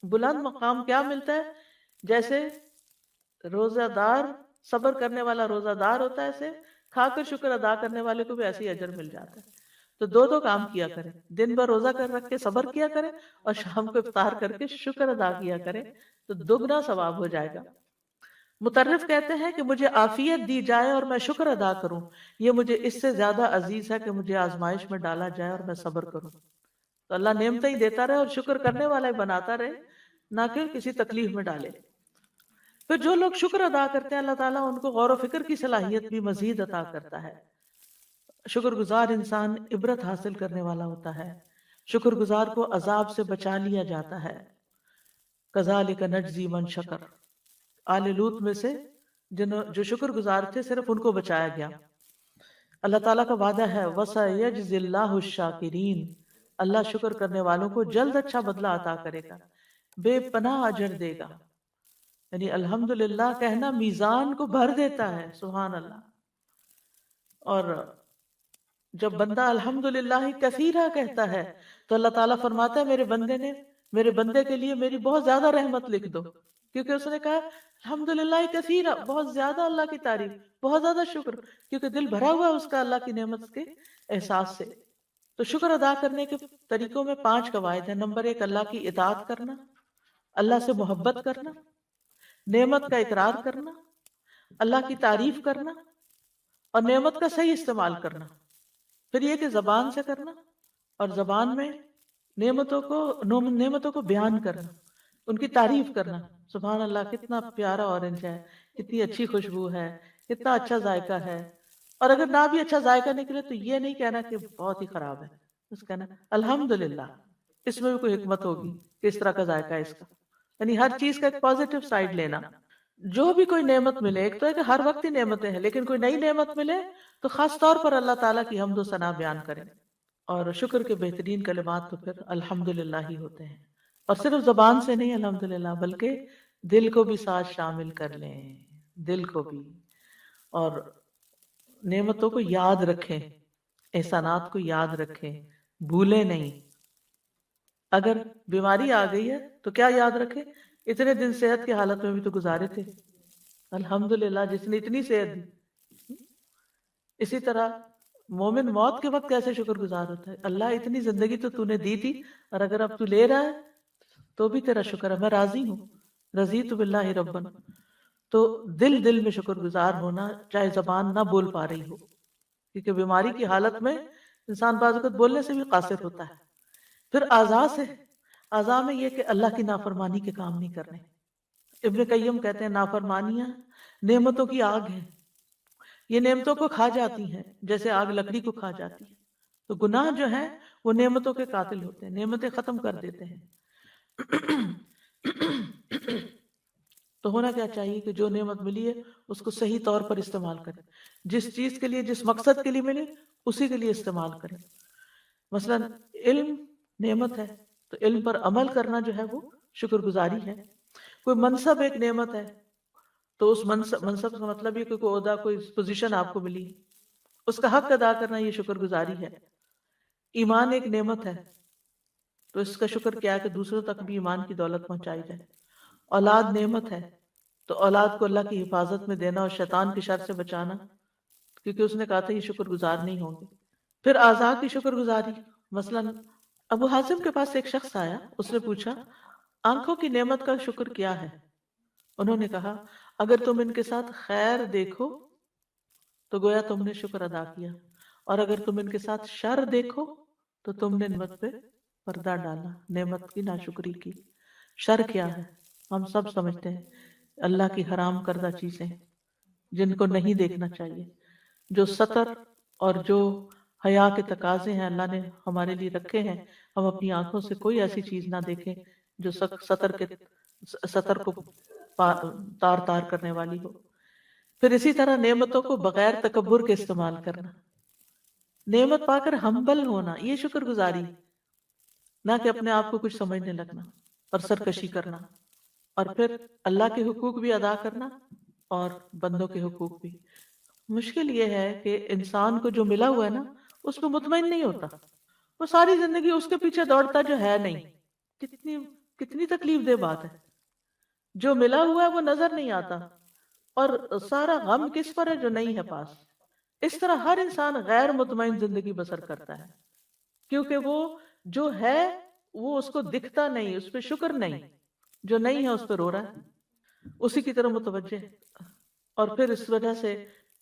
بلند مقام کیا ملتا ہے؟ جیسے روزہ دار صبر کرنے والا روزہ دار ہوتا ہے، ایسے کھا کر شکر ادا کرنے والے کو بھی ایسے ہی اجر مل جاتا ہے. تو دو کام کیا کریں، دن بھر روزہ کر رکھ کے صبر کیا کریں اور شام کو افطار کر کے شکر ادا کیا کریں، تو دگنا ثواب ہو جائے گا. مطرف کہتے ہیں کہ مجھے عافیت دی جائے اور میں شکر ادا کروں، یہ مجھے اس سے زیادہ عزیز ہے کہ مجھے آزمائش میں ڈالا جائے اور میں صبر کروں. تو اللہ نعمتیں ہی دیتا رہے اور شکر کرنے والا ہی بناتا رہے، نہ کہ کسی تکلیف میں ڈالے. پھر جو لوگ شکر ادا کرتے ہیں اللہ تعالیٰ ان کو غور و فکر کی صلاحیت بھی مزید عطا کرتا ہے. شکر گزار انسان عبرت حاصل کرنے والا ہوتا ہے، شکر گزار کو عذاب سے بچا لیا جاتا ہے. کذالک نجزی من شکر، آل لوط میں سے جو شکر گزار تھے صرف ان کو بچایا گیا. اللہ تعالیٰ کا وعدہ ہے وَسَيَجْزِي اللَّهُ الشَّاكِرِينَ، اللہ شکر کرنے والوں کو جلد اچھا بدلہ عطا کرے گا، بے پناہ اجر دے گا. یعنی الحمدللہ کہنا میزان کو بھر دیتا ہے، سبحان اللہ. اور جب بندہ الحمدللہ کثیرہ کہتا ہے تو اللہ تعالیٰ فرماتا ہے میرے بندے کے لیے میری بہت زیادہ رحمت لکھ دو، کیونکہ اس نے کہا الحمدللہ کثیرہ، بہت زیادہ اللہ کی تعریف، بہت زیادہ شکر، کیونکہ دل بھرا ہوا ہے اس کا اللہ کی نعمت کے احساس سے. تو شکر ادا کرنے کے طریقوں میں 5 قواعد ہیں. نمبر 1 اللہ کی اطاعت کرنا، اللہ سے محبت کرنا، نعمت کا اقرار کرنا، اللہ کی تعریف کرنا اور نعمت کا صحیح استعمال کرنا. پھر یہ کہ زبان سے کرنا اور زبان میں نعمتوں کو بیان کرنا، ان کی تعریف کرنا. سبحان اللہ کتنا پیارا اورنج ہے، کتنی اچھی خوشبو ہے، کتنا اچھا ذائقہ ہے. اور اگر نہ بھی اچھا ذائقہ نکلے تو یہ نہیں کہنا کہ بہت ہی خراب ہے، اس کہنا الحمدللہ. اس میں بھی کوئی حکمت ہوگی کہ اس طرح کا ذائقہ ہے اس کا. یعنی ہر چیز کا ایک پازیٹیو سائیڈ لینا. جو بھی کوئی نعمت ملے، ایک تو ہے کہ ہر وقت ہی نعمتیں ہیں، لیکن کوئی نئی نعمت ملے تو خاص طور پر اللہ تعالیٰ کی حمد و ثنا بیان کریں. اور شکر کے بہترین کلمات تو پھر الحمدللہ ہی ہوتے ہیں، اور صرف زبان سے نہیں الحمدللہ، بلکہ دل کو بھی ساتھ شامل کر لیں، دل کو بھی. اور نعمتوں کو یاد رکھیں، احسانات کو یاد رکھیں، بھولیں نہیں. اگر بیماری آ گئی ہے تو کیا یاد رکھیں؟ اتنے دن صحت کی حالت میں بھی تو گزارے تھے، الحمدللہ جس نے اتنی صحت دی. اسی طرح مومن موت کے وقت کیسے شکر گزار ہوتا ہے، اللہ اتنی زندگی تو نے دی تھی، اور اگر اب تو لے رہا ہے تو بھی تیرا شکر ہے، میں راضی ہوں، رضیت باللہ ربن. تو دل میں شکر گزار ہونا، چاہے زبان نہ بول پا رہی ہو، کیونکہ بیماری کی حالت میں انسان بعض اوقات بولنے سے بھی قاصر ہوتا ہے. پھر اعضاء میں یہ کہ اللہ کی نافرمانی کے کام نہیں کرنے. ابن قیم کہتے ہیں نافرمانیاں نعمتوں کی آگ ہے، یہ نعمتوں کو کھا جاتی ہیں جیسے آگ لکڑی کو کھا جاتی ہے. تو گناہ جو ہے وہ نعمتوں کے قاتل ہوتے ہیں، نعمتیں ختم کر دیتے ہیں. تو ہونا کیا چاہیے کہ جو نعمت ملی ہے اس کو صحیح طور پر استعمال کریں، جس چیز کے لیے، جس مقصد کے لیے ملی اسی کے لیے استعمال کریں. مثلا علم نعمت ہے تو علم پر عمل کرنا جو ہے وہ شکر گزاری ہے. کوئی منصب ایک نعمت ہے تو اس منصب کا مطلب یہ کہ کوئی عہدہ، کوئی پوزیشن آپ کو ملی، اس کا حق ادا کرنا یہ شکر گزاری ہے. ایمان ایک نعمت ہے تو اس کا شکر کیا ہے کہ دوسروں تک بھی ایمان کی دولت پہنچائی جائے. اولاد نعمت ہے تو اولاد کو اللہ کی حفاظت میں دینا اور شیطان کی شر سے بچانا، کیونکہ اس نے کہا تھا یہ شکر گزار نہیں ہوں گے. پھر اعضاء کی شکر گزاری، مثلا ابو حازم کے پاس ایک شخص آیا، اس نے پوچھا آنکھوں کی نعمت کا شکر کیا ہے؟ انہوں نے کہا اگر تم ان کے ساتھ خیر دیکھو تو گویا تم نے شکر ادا کیا، اور اگر تم ان کے ساتھ شر دیکھو تو تم نے نعمت پہ پردہ ڈالا، نعمت کی ناشکری کی. شر کیا ہے؟ ہم سب سمجھتے ہیں اللہ کی حرام کردہ چیزیں جن کو نہیں دیکھنا چاہیے. جو سطر اور جو حیا کے تقاضے ہیں اللہ نے ہمارے لیے رکھے ہیں، ہم اپنی آنکھوں سے کوئی ایسی چیز نہ دیکھیں جو سطر کو تار تار کرنے والی ہو. پھر اسی طرح نعمتوں کو بغیر تکبر کے استعمال کرنا، نعمت پا کر ہمبل ہونا، یہ شکر گزاری، نہ کہ اپنے آپ کو کچھ سمجھنے لگنا اور سرکشی کرنا. اور پھر اللہ کے حقوق بھی ادا کرنا اور بندوں کے حقوق بھی. مشکل یہ ہے کہ انسان کو جو ملا ہوا ہے نا اس پہ مطمئن نہیں ہوتا، وہ ساری زندگی اس کے پیچھے دوڑتا جو ہے نہیں. کتنی کتنی تکلیف دہ بات ہے. جو ملا ہوا ہے وہ نظر نہیں آتا اور سارا غم کس پر ہے؟ جو نہیں ہے پاس. اس طرح ہر انسان غیر مطمئن زندگی بسر کرتا ہے، کیونکہ وہ جو ہے وہ اس کو دکھتا نہیں، اس پہ شکر نہیں، جو نہیں ہے اس پہ رو رہا ہے، اسی کی طرف متوجہ ہے. اور پھر اس وجہ سے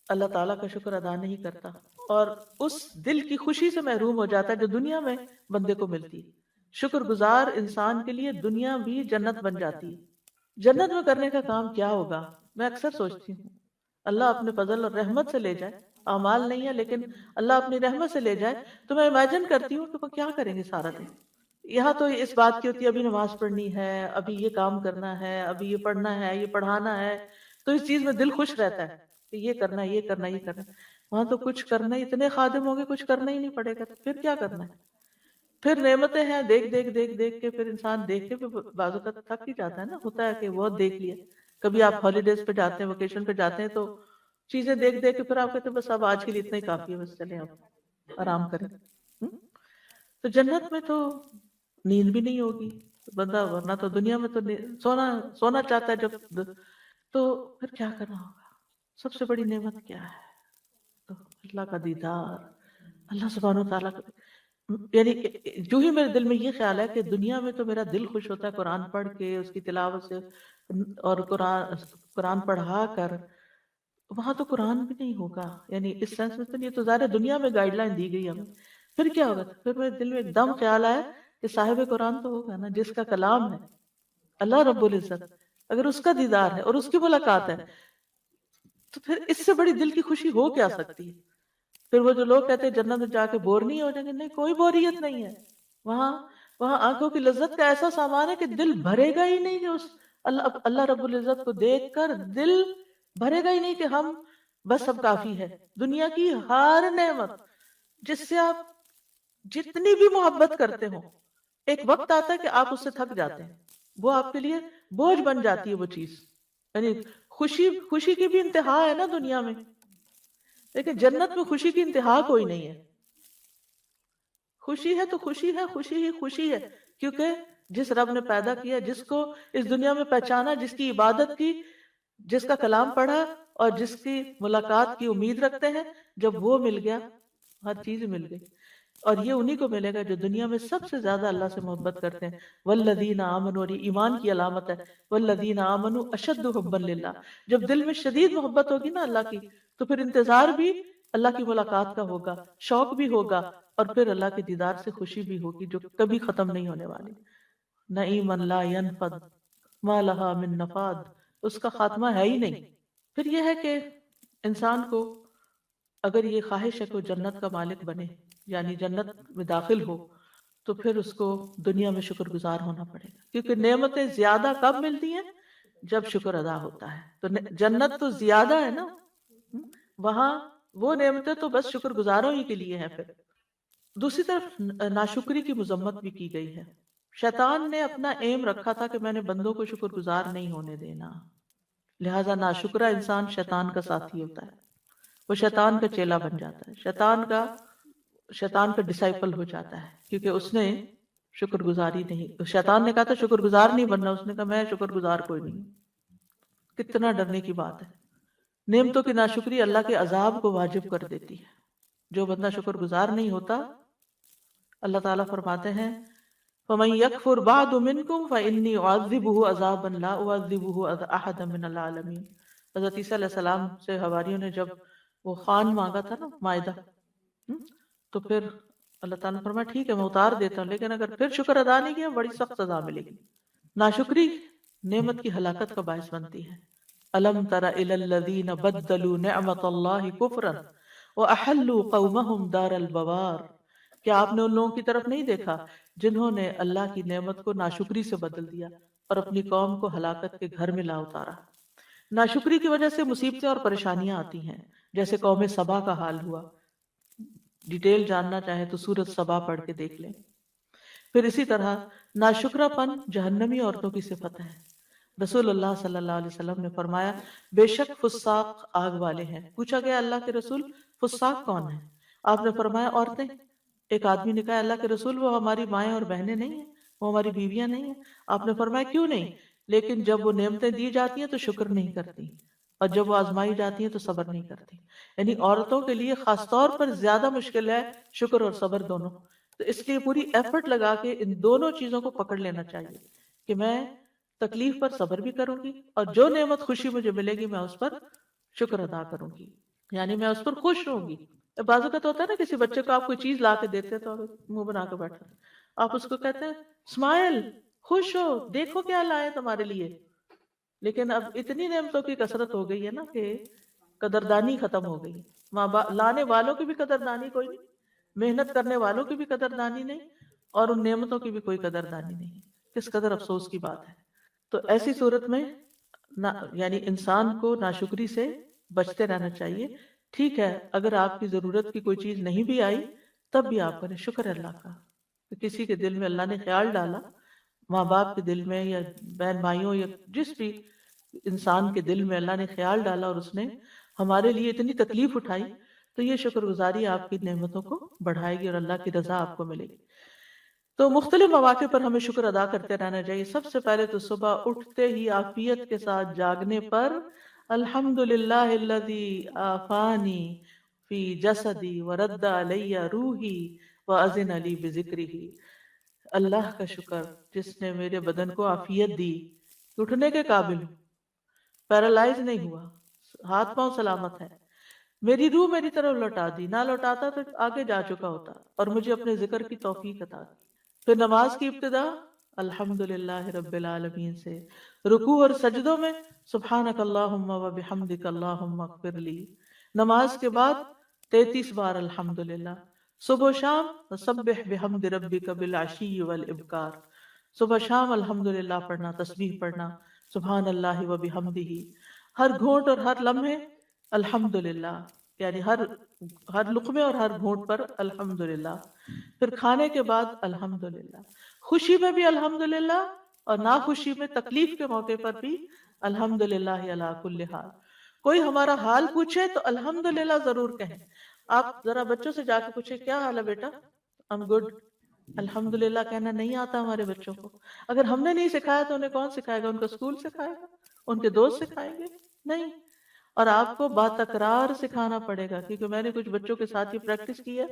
اللہ تعالیٰ کا شکر ادا نہیں کرتا اور اس دل کی خوشی سے محروم ہو جاتا ہے جو دنیا میں بندے کو ملتی ہے. شکر گزار انسان کے لیے دنیا بھی جنت بن جاتی ہے. جنت میں کرنے کا کام کیا ہوگا؟ میں اکثر سوچتی ہوں اللہ اپنے فضل اور رحمت سے لے جائے، اعمال نہیں ہے لیکن اللہ اپنی رحمت سے لے جائے تو میں امیجن کرتی ہوں کہ وہ کیا کریں گے سارا دن. یہاں تو اس بات کی ہوتی ہے ابھی نماز پڑھنی ہے، ابھی یہ کام کرنا ہے، ابھی یہ پڑھنا ہے، یہ پڑھانا ہے، تو اس چیز میں دل خوش رہتا ہے کہ یہ کرنا ہے، یہ کرنا ہے، یہ کرنا ہے. وہاں تو کچھ کرنا ہی، اتنے خادم ہوں گے کچھ کرنا ہی نہیں پڑے گا، پھر کیا کرنا ہے؟ پھر نعمتیں ہیں، دیکھ دیکھ دیکھ دیکھ کے پھر انسان دیکھ کے بعض اوقات تھک ہی جاتا ہے نا. ہوتا ہے کہ بہت دیکھ لیا. کبھی آپ ہالیڈیز پہ جاتے ہیں، ویکیشن پہ جاتے ہیں تو چیزیں دیکھ دیکھ کے پھر آپ کہتے ہیں بس اب آج کے لیے اتنا ہی کافی ہے، بس چلیں اب آرام کریں. تو جنت میں تو نیند بھی نہیں ہوگی بندہ، ورنہ تو دنیا میں تو سونا سونا چاہتا ہے جب، تو پھر کیا کرنا ہوگا؟ سب سے بڑی نعمت کیا ہے؟ تو اللہ کا دیدار، اللہ سبحانہ و تعالیٰ کا. یعنی جو ہی میرے دل میں یہ خیال ہے کہ دنیا میں تو میرا دل خوش ہوتا ہے قرآن پڑھ کے، اس کی تلاوت سے، اور قرآن پڑھا کر. وہاں تو قرآن بھی نہیں ہوگا، یعنی اس سینس میں تو یہ تو ظاہر ہے دنیا میں گائیڈ لائن دی گئی ہمیں. پھر کیا ہوگا؟ پھر میرے دل میں ایک دم خیال آیا کہ صاحب قرآن تو ہوگا نا، جس کا کلام ہے اللہ رب العزت، اگر اس کا دیدار ہے اور اس کی ملاقات ہے تو پھر اس سے بڑی دل کی خوشی ہو کیا سکتی ہے؟ پھر وہ جو لوگ کہتے ہیں جنت میں جا کے بور نہیں ہو جائیں گے، نہیں، کوئی بوریت نہیں ہے. وہاں وہاں آنکھوں کی لذت کا ایسا سامان ہے کہ دل بھرے گا ہی نہیں کہ اس اللہ رب العزت کو دیکھ کر دل بھرے گا ہی نہیں کہ ہم بس اب کافی ہے. دنیا کی ہر نعمت جس سے آپ جتنی بھی محبت کرتے ہو، ایک وقت آتا ہے کہ آپ اس سے تھک جاتے ہیں، وہ آپ کے لیے بوجھ بن جاتی ہے وہ چیز. یعنی خوشی کی بھی انتہا ہے نا دنیا میں، لیکن جنت میں خوشی کی انتہا کوئی نہیں ہے. خوشی ہے تو خوشی ہے، خوشی ہی خوشی ہے، کیونکہ جس رب نے پیدا کیا، جس کو اس دنیا میں پہچانا، جس کی عبادت کی، جس کا کلام پڑھا اور جس کی ملاقات کی امید رکھتے ہیں، جب وہ مل گیا ہر چیز مل گئی. اور یہ انہی کو ملے گا جو دنیا میں سب سے زیادہ اللہ سے محبت کرتے ہیں. والذین آمنوا، اور یہ ایمان کی علامت ہے، والذین آمنوا اشد حبا للہ. جب دل میں شدید محبت ہوگی نا اللہ کی تو پھر انتظار بھی اللہ کی ملاقات کا ہوگا، شوق بھی ہوگا، اور پھر اللہ کے دیدار سے خوشی بھی ہوگی جو کبھی ختم نہیں ہونے والی. نعیم لا ینفد ما لها من نفاد، اس کا خاتمہ ہے ہی نہیں. پھر یہ ہے کہ انسان کو اگر یہ خواہش ہے کہ وہ جنت کا مالک بنے، یعنی جنت میں داخل ہو، تو پھر اس کو دنیا میں شکر گزار ہونا پڑے گا، کیونکہ نعمتیں زیادہ کب ملتی ہیں؟ جب شکر ادا ہوتا ہے۔ تو جنت تو زیادہ ہے نا، وہاں وہ نعمتیں تو بس شکر گزاروں ہی کے لیے ہیں۔ پھر دوسری طرف ناشکری کی مذمت بھی کی گئی ہے۔ شیطان نے اپنا ایم رکھا تھا کہ میں نے بندوں کو شکر گزار نہیں ہونے دینا، لہذا ناشکرا انسان شیطان کا ساتھی ہوتا ہے، وہ شیطان کا چیلا بن جاتا ہے، شیطان کا ڈسائپل ہو جاتا ہے، کیونکہ اس نے شکر گزاری نہیں، شیطان نے کہا تھا شکر گزار نہیں بننا، اس نے کہا میں شکر گزار کوئی نہیں۔ کتنا ڈرنے کی بات ہے۔ نعمتوں کی ناشکری اللہ کے عذاب کو واجب کر دیتی ہے۔ جو بندہ شکر گزار نہیں ہوتا، اللہ تعالیٰ فرماتے ہیں فَمَن يَكْفُرْ بَعْدُ مِنْكُمْ فَإِنِّي أُعَذِّبُهُ عَذَابًا لَا أُعَذِّبُهُ أَحَدًا مِنَ الْعَالَمِينَ۔ حضرت عیسیٰ علیہ السلام سے حواریوں نے جب وہ خوان مانگا تھا نا، مائدہ، تو پھر اللہ تعالیٰ نے فرمایا ٹھیک ہے میں اتار دیتا ہوں، لیکن اگر پھر شکر ادا نہیں کیا بڑی سخت سزا ملے گی۔ ناشکری نعمت کی ہلاکت کا باعث بنتی ہے۔ أَلَمْ تَرَ إِلَى الَّذِينَ بَدَّلُوا نِعْمَةَ اللَّهِ كُفْرًا وَأَحَلُّوا قَوْمَهُمْ دَارَ الْبَوَارِ۔ کیا آپ نے ان لوگوں کی طرف نہیں دیکھا جنہوں نے اللہ کی نعمت کو ناشکری سے بدل دیا اور اپنی قوم کو ہلاکت کے گھر میں لا اتارا۔ ناشکری کی وجہ سے مصیبتیں اور پریشانیاں آتی ہیں، جیسے قوم سبا کا حال ہوا۔ ڈیٹیل جاننا چاہیں تو سورۃ سبا پڑھ کے دیکھ لیں۔ پھر اسی طرح ناشکرا پن جہنمی عورتوں کی صفت ہے۔ رسول اللہ صلی اللہ علیہ وسلم نے فرمایا بے شک فساق آگ والے ہیں۔ پوچھا گیا اللہ کے رسول فساق کون ہیں؟ آپ نے فرمایا عورتیں۔ ایک آدمی نے کہا اللہ کے رسول وہ ہماری مائیں اور بہنیں نہیں ہیں، وہ ہماری بیویاں نہیں ہیں؟ آپ نے فرمایا کیوں نہیں؟ لیکن جب وہ نعمتیں دی جاتی ہیں تو شکر نہیں کرتی، اور جب وہ آزمائی جاتی ہیں تو صبر نہیں کرتی۔ یعنی عورتوں کے لیے خاص طور پر زیادہ مشکل ہے شکر اور صبر دونوں۔ تو اس لیے پوری ایفرٹ لگا کے ان دونوں چیزوں کو پکڑ لینا چاہیے کہ میں تکلیف پر صبر بھی کروں گی، اور جو نعمت خوشی مجھے ملے گی میں اس پر شکر ادا کروں گی، یعنی میں اس پر خوش ہوں گی۔ بعض اوقات ہوتا ہے نا کسی بچے کو آپ کوئی چیز لا کے دیتے تو منہ بنا کے بیٹھا، آپ اس کو کہتے ہیں اسمائل، خوش ہو، دیکھو کیا لائے تمہارے لیے۔ لیکن اب اتنی نعمتوں کی کثرت ہو گئی ہے نا کہ قدردانی ختم ہو گئی۔ لانے والوں کی بھی قدردانی کوئی نہیں، محنت کرنے والوں کی بھی قدردانی نہیں، اور ان نعمتوں کی بھی کوئی قدردانی نہیں۔ کس قدر افسوس کی بات ہے۔ تو ایسی صورت میں یعنی انسان کو ناشکری سے بچتے رہنا چاہیے۔ ٹھیک ہے اگر آپ کی ضرورت کی کوئی چیز نہیں بھی آئی تب بھی آپ کریں شکر اللہ کا۔ کسی کے دل میں اللہ نے خیال ڈالا، ماں باپ کے دل میں یا بہن بھائیوں یا جس بھی انسان کے دل میں اللہ نے خیال ڈالا اور اس نے ہمارے لیے اتنی تکلیف اٹھائی، تو یہ شکر گزاری آپ کی نعمتوں کو بڑھائے گی اور اللہ کی رضا آپ کو ملے گی۔ تو مختلف مواقع پر ہمیں شکر ادا کرتے رہنا چاہیے۔ سب سے پہلے تو صبح اٹھتے ہی عافیت کے ساتھ جاگنے پر الحمدللہ الذی آفانی فی جسدی ورد علی روحی واذن لی بذکرہ۔ اللہ کا شکر جس نے میرے بدن کو عافیت دی، اٹھنے کے قابل ہوں، پیرالائز نہیں ہوا، ہاتھ پاؤں سلامت ہے، میری روح میری طرف لوٹا دی، نہ لوٹاتا تو آگے جا چکا ہوتا، اور مجھے اپنے ذکر کی توفیق عطا دی۔ پھر نماز کی ابتدا الحمدللہ رب العالمین سے، رکوع اور سجدوں میں سبحانک اللہم و بحمدک اللہم اغفر لی، نماز کے بعد 33 بار الحمدللہ، صبح و شام سبح بحمد ربک بالعشی والابکار، صبح شام الحمدللہ پڑھنا، تسبیح پڑھنا، سبحان اللہ و بحمدہ، ہر گھونٹ اور ہر لمحے الحمدللہ، یعنی ہر لقمے اور ہر گھونٹ پر الحمدللہ۔ پھر کھانے کے بعد الحمدللہ، خوشی میں بھی الحمدللہ اور ناخوشی میں تکلیف کے موقع پر بھی الحمدللہ علی کل حال۔ کوئی ہمارا حال پوچھے تو الحمدللہ ضرور کہیں۔ آپ ذرا بچوں سے جا کے پوچھیں کیا حال ہے بیٹا، I'm good، الحمدللہ کہنا نہیں آتا ہمارے بچوں کو۔ اگر ہم نے نہیں سکھایا تو انہیں کون سکھائے گا؟ ان کا اسکول سکھائے گا، ان کے دوست سکھائیں گے؟ نہیں۔ اور آپ کو باتکرار سکھانا پڑے گا، کیونکہ میں نے کچھ بچوں کے ساتھ یہ پریکٹس کی ہے،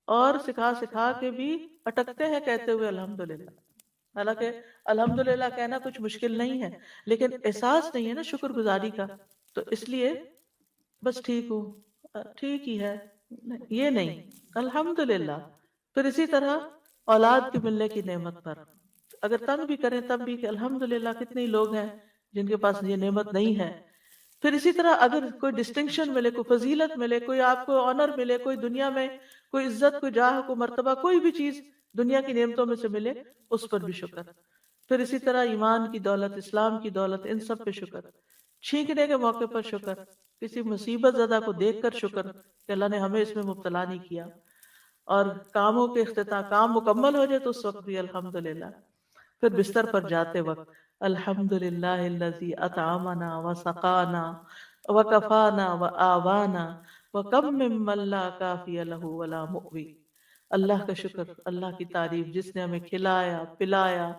اور سکھا کے بھی اٹکتے ہیں کہتے ہوئے الحمدللہ۔ حالانکہ الحمدللہ کہنا کچھ مشکل نہیں ہے، لیکن احساس نہیں ہے نا شکر گزاری کا، تو اس لیے بس ٹھیک ہوں، ٹھیک ہی ہے، یہ نہیں، الحمدللہ۔ پھر اسی طرح اولاد کے ملنے کی نعمت پر اگر تنگ بھی کریں تب بھی کہ الحمدللہ، کتنے لوگ ہیں جن کے پاس یہ نعمت نہیں ہے، پھر اسی طرح اگر کوئی ڈسٹنکشن ملے، کوئی فضیلت ملے، کوئی آپ کو آنر ملے، کوئی دنیا میں کوئی عزت، کوئی جاہ، کوئی مرتبہ، کوئی بھی چیز دنیا کی نعمتوں میں سے ملے، اس پر بھی شکر۔ پھر اسی طرح ایمان کی دولت، اسلام کی دولت، ان سب پہ شکر۔ چھینکنے کے موقع پر شکر، کسی مصیبت زدہ کو دیکھ کر شکر کہ اللہ نے ہمیں اس میں مبتلا نہیں کیا، اور کاموں کے اختتام، کام مکمل ہو جائے تو اس وقت بھی الحمدللہ۔ پھر بستر پر جاتے وقت الحمدللہ الذی اطعمنا وسقانا وکفانا وآوانا وکم ممن لا کافی لہ ولا مؤوی۔ اللہ کا شکر، اللہ کی تعریف، جس نے ہمیں کھلایا پلایا،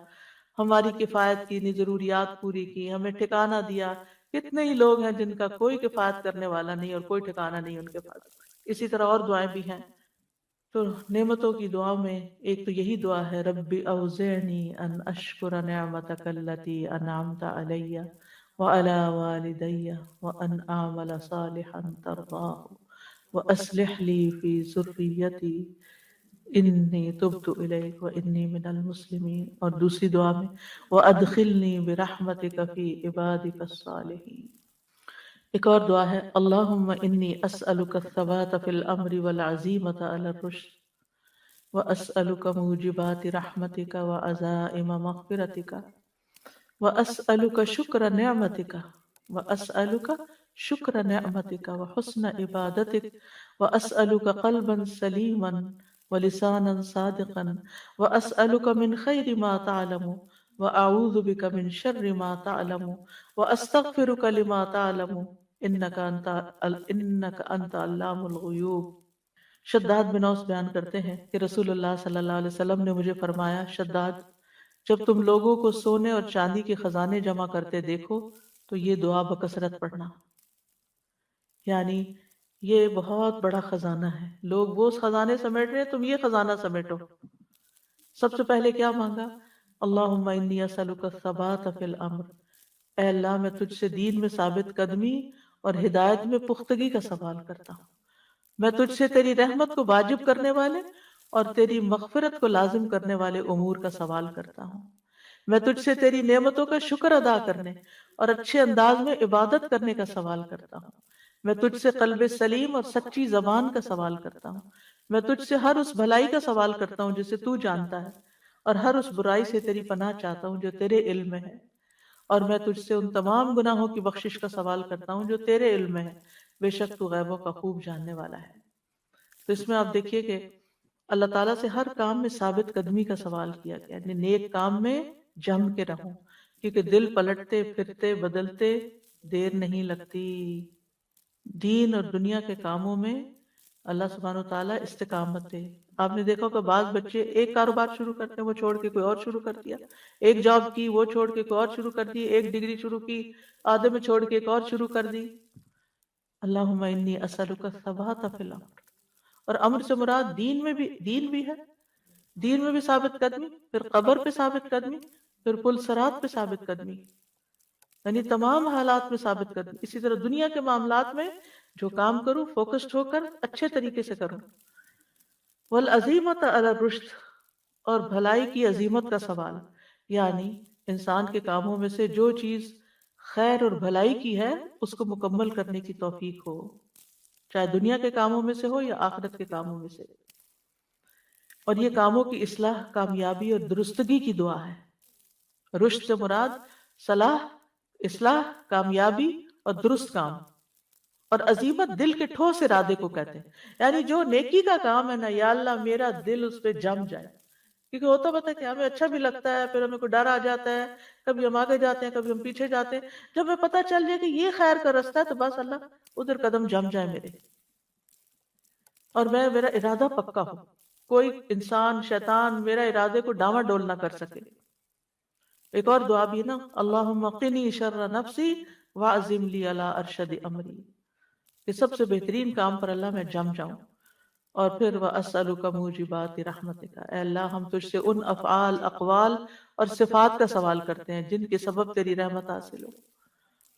ہماری کفایت کی، ضروریات پوری کی، ہمیں ٹھکانہ دیا۔ کتنے ہی لوگ ہیں جن کا کوئی کفایت کرنے والا نہیں اور کوئی ٹھکانہ نہیں ان کے پاس۔ اسی طرح اور دعائیں بھی ہیں۔ تو نعمتوں کی دعا میں ایک تو یہی دعا ہے، رب اوزعنی ان اشکر نعمتک التی انعمت علی وعلی والدی وان اعمل صالحا ترضاه واصلح لی فی ذریتی انی تبت الیک وانی من المسلمین۔ اور دوسری دعا میں وادخلنی برحمتک فی عبادک الصالحین۔ ایک اور دعا ہے، اللہم انی اسألک الثبات فی الامر والعزیمۃ علی الرشد واسألک موجبات رحمتک وعزائم مغفرتک واسألک شکر نعمتک واسألک شکر نعمتک وحسن عبادتک واسألک قلبا سلیما ولسانا صادقا واسألک من خیر ما تعلم واعوذ بک من شر ما تعلم واستغفرک لما تعلم انک انت علام الغیوب۔ شداد بن اوس بیان کرتے ہیں کہ رسول اللہ صلی اللہ علیہ وسلم نے مجھے فرمایا، شداد، جب تم لوگوں کو سونے اور چاندی کے خزانے جمع کرتے دیکھو تو یہ دعا بکثرت پڑھنا۔ یعنی یہ بہت بڑا خزانہ ہے، لوگ وہ خزانے سمیٹ رہے ہیں، تم یہ خزانہ سمیٹو۔ سب سے پہلے کیا مانگا؟ اللہم انی اسألک الثبات فی الامر، اے اللہ میں تجھ سے دین میں ثابت قدمی اور ہدایت میں پختگی کا سوال کرتا ہوں۔ میں تجھ سے تیری رحمت کو واجب کرنے والے اور تیری مغفرت کو لازم کرنے والے امور کا سوال کرتا ہوں۔ میں تجھ سے تیری نعمتوں کا شکر ادا کرنے اور اچھے انداز میں عبادت کرنے کا سوال کرتا ہوں۔ میں تجھ سے قلب سلیم اور سچی زبان کا سوال کرتا ہوں۔ میں تجھ سے ہر اس بھلائی کا سوال کرتا ہوں جسے تو جانتا ہے، اور ہر اس برائی سے تیری پناہ چاہتا ہوں جو تیرے علم میں ہے، اور میں تجھ سے ان تمام گناہوں کی بخشش کا سوال کرتا ہوں جو تیرے علم میں ہے، بے شک تو غیبوں کا خوب جاننے والا ہے۔ تو اس میں آپ دیکھیے کہ اللہ تعالیٰ سے ہر کام میں ثابت قدمی کا سوال کیا گیا، یعنی نیک کام میں جم کے رہوں، کیونکہ دل پلٹتے پھرتے بدلتے دیر نہیں لگتی۔ دین اور دنیا کے کاموں میں اللہ سبحانہ وتعالیٰ استقامت دے۔ آپ نے دیکھا کہ بعض بچے ایک کاروبار شروع کرتے ہیں، وہ چھوڑ کے کوئی اور شروع کر دیا، ایک جاب کی وہ چھوڑ کے کوئی اور شروع کر دی، ایک ڈگری شروع کی آدھے میں چھوڑ کے ایک اور شروع کر دی۔ اللہم انی اسألک الثبات فی الامر، اور امر سے مراد دین میں بھی، دین بھی ہے، دین میں بھی ثابت قدمی، پھر قبر پہ ثابت قدمی، پھر پل صراط پہ ثابت قدمی، یعنی تمام حالات میں ثابت قدمی۔ اسی طرح دنیا کے معاملات میں جو کام کروں فوکسڈ ہو کر اچھے طریقے سے کروں۔ والعزیمۃ علی الرشد، اور بھلائی کی عظیمت کا سوال، یعنی انسان کے کاموں میں سے جو چیز خیر اور بھلائی کی ہے اس کو مکمل کرنے کی توفیق ہو، چاہے دنیا کے کاموں میں سے ہو یا آخرت کے کاموں میں سے۔ اور یہ کاموں کی اصلاح، کامیابی اور درستگی کی دعا ہے۔ رشد سے مراد صلاح، اصلاح، کامیابی اور درست کام، اور عزیمت دل کے ٹھوس ارادے کو کہتے ہیں، یعنی جو نیکی کا کام ہے نا، یا اللہ میرا دل اس پہ جم جائے، کیونکہ ہوتا پتہ ہے کہ ہمیں اچھا بھی لگتا ہے، پھر ہمیں کوئی ڈر آ جاتا ہے، کبھی ہم آگے جاتے ہیں کبھی ہم پیچھے جاتے ہیں، جب ہمیں پتہ چل جائے کہ یہ خیر کا رستہ ہے تو بس اللہ ادھر قدم جم جائے میرے، اور میرا ارادہ پکا ہو، کوئی انسان شیطان میرا ارادے کو ڈاواں ڈول نہ کر سکے۔ ایک اور دعا بھی نا، اللہم قنی شر نفسی واعزم لی علی ارشد امری، کہ سب سے بہترین کام پر اللہ میں جم جاؤں۔ اور پھر وَأَسْأَلُكَ مُوجِبَاتِ رَحْمَتِكَ، اے اللہ ہم تجھ سے ان افعال، اقوال اور صفات کا سوال کرتے ہیں جن کے سبب تیری رحمت حاصل ہو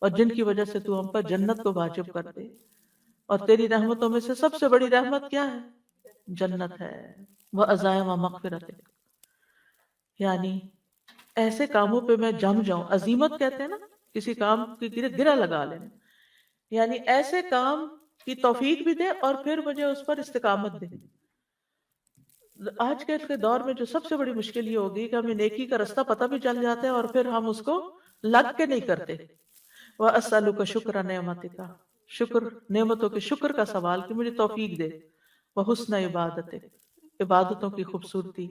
اور جن کی وجہ سے تو ہم پر جنت کو واجب کر دے۔ اور تیری رحمتوں میں سے سب سے بڑی رحمت کیا ہے؟ جنت ہے۔ وَعَزَائِمَ مَغْفِرَتِكَ، یعنی ایسے کاموں پہ میں جم جاؤں، عزیمت کہتے ہیں نا، کسی کام کی گرہ لگا لینا، یعنی ایسے کام کی توفیق بھی دے اور پھر مجھے اس پر استقامت دے۔ آج کل کے دور میں جو سب سے بڑی مشکل یہ ہوگی کہ ہمیں نیکی کا رستہ پتہ بھی چل جاتا ہے اور پھر ہم اس کو لگ کے نہیں کرتے۔ وَأَسْأَلُكَ شُكْرَ نِعْمَتِكَ، شکر نعمتوں کے شکر کا سوال کہ مجھے توفیق دے، وحسن عبادتک، عبادتوں کی خوبصورتی،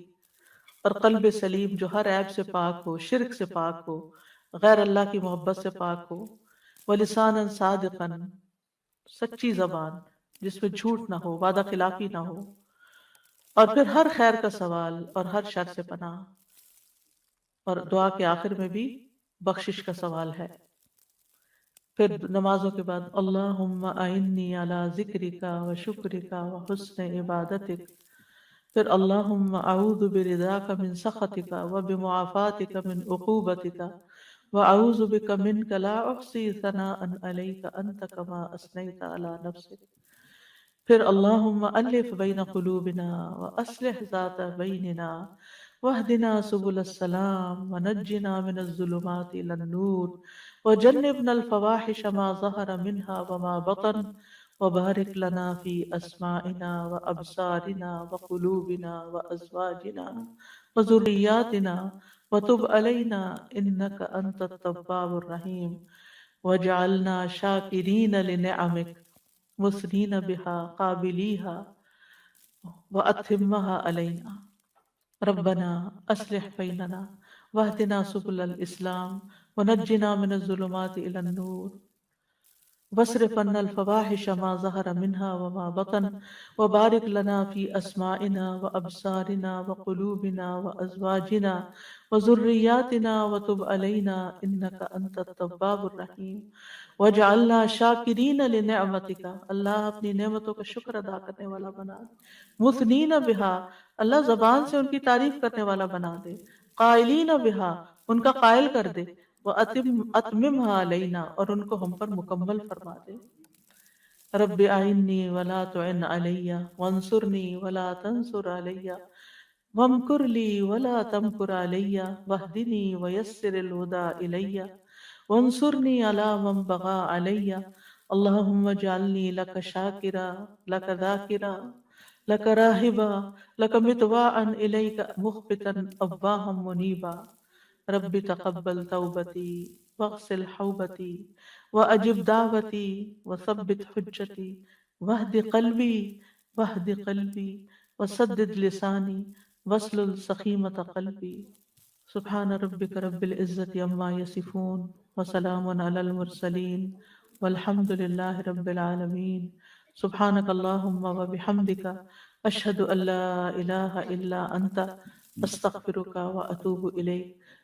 اور قلب سلیم جو ہر عیب سے پاک ہو، شرک سے پاک ہو، غیر اللہ کی محبت سے پاک ہو، ولسانا صادقا، سچی زبان جس میں جھوٹ نہ ہو، وعدہ خلافی نہ ہو، اور پھر ہر خیر کا سوال اور ہر شر سے پناہ، اور دعا کے آخر میں بھی بخشش کا سوال ہے۔ پھر نمازوں کے بعد اللہم اعنی علی ذکرک و شکرک و حسن عبادتک، پھر اللہم اعوذ برضاک من سخطک و بمعافاتک من عقوبتک و اعوذ بک منک لا احصی ثناء علیک انت کما اثنیت علی نفسک، پھر اللہم الف بین قلوبنا و اصلح ذات بیننا واہدنا سبل السلام ونجنا من الظلمات الى النور وجنبنا الفواحش ما ظهر منها وما بطن وبارك لنا في أسماعنا وأبصارنا وقلوبنا وأزواجنا وذرياتنا وتب علينا إنك أنت التواب الرحيم وجعلنا شاكرين لنعمك مثنين بها قابليها وأتمها علينا ربنا أصلح بيننا واهدنا سبل الإسلام ونجنا من الظلمات إلى النور واصرف عنا الفواحش ما ظهر منها وما بطن وبارك لنا في أسماعنا وأبصارنا وقلوبنا وأزواجنا وذرياتنا وتب علينا إنك أنت التواب الرحيم وجعلنا شاكرين لنعمتك، اللہ اپنی نعمتوں کا شکر ادا کرنے والا بنا دے، مثنین بہا، اللہ زبان سے ان کی تعریف کرنے والا بنا دے، قائلین بہا، ان کا قائل کر دے، وَأَتْمِمْهَا عَلَيْنَا، اور ان کو ہم پر مکمل فرما دے۔ رب اعنی ولا تعن علی وانصرنی ولا تنصر علی وامکر لی ولا تمکر علی واہدنی ویسر الہدى الی وانصرنی علی من بغى علی اللہم اجعلنی لک شاکرا لک ذاکرا لک راہبا لک متواعا الیک مخبتا اواہا منیبا رب تقبل توبتی واغسل حوبتی وأجب دعوتی وثبت حجتی واہد قلبی وسدد لسانی واسلل سخیمة قلبی سبحان ربک رب العزت عما یصفون وسلام علی المرسلین والحمد للہ رب العالمین سبحانک اللہم وبحمدک اشہد ان لا الہ الا انت استغفرک واتوب الیک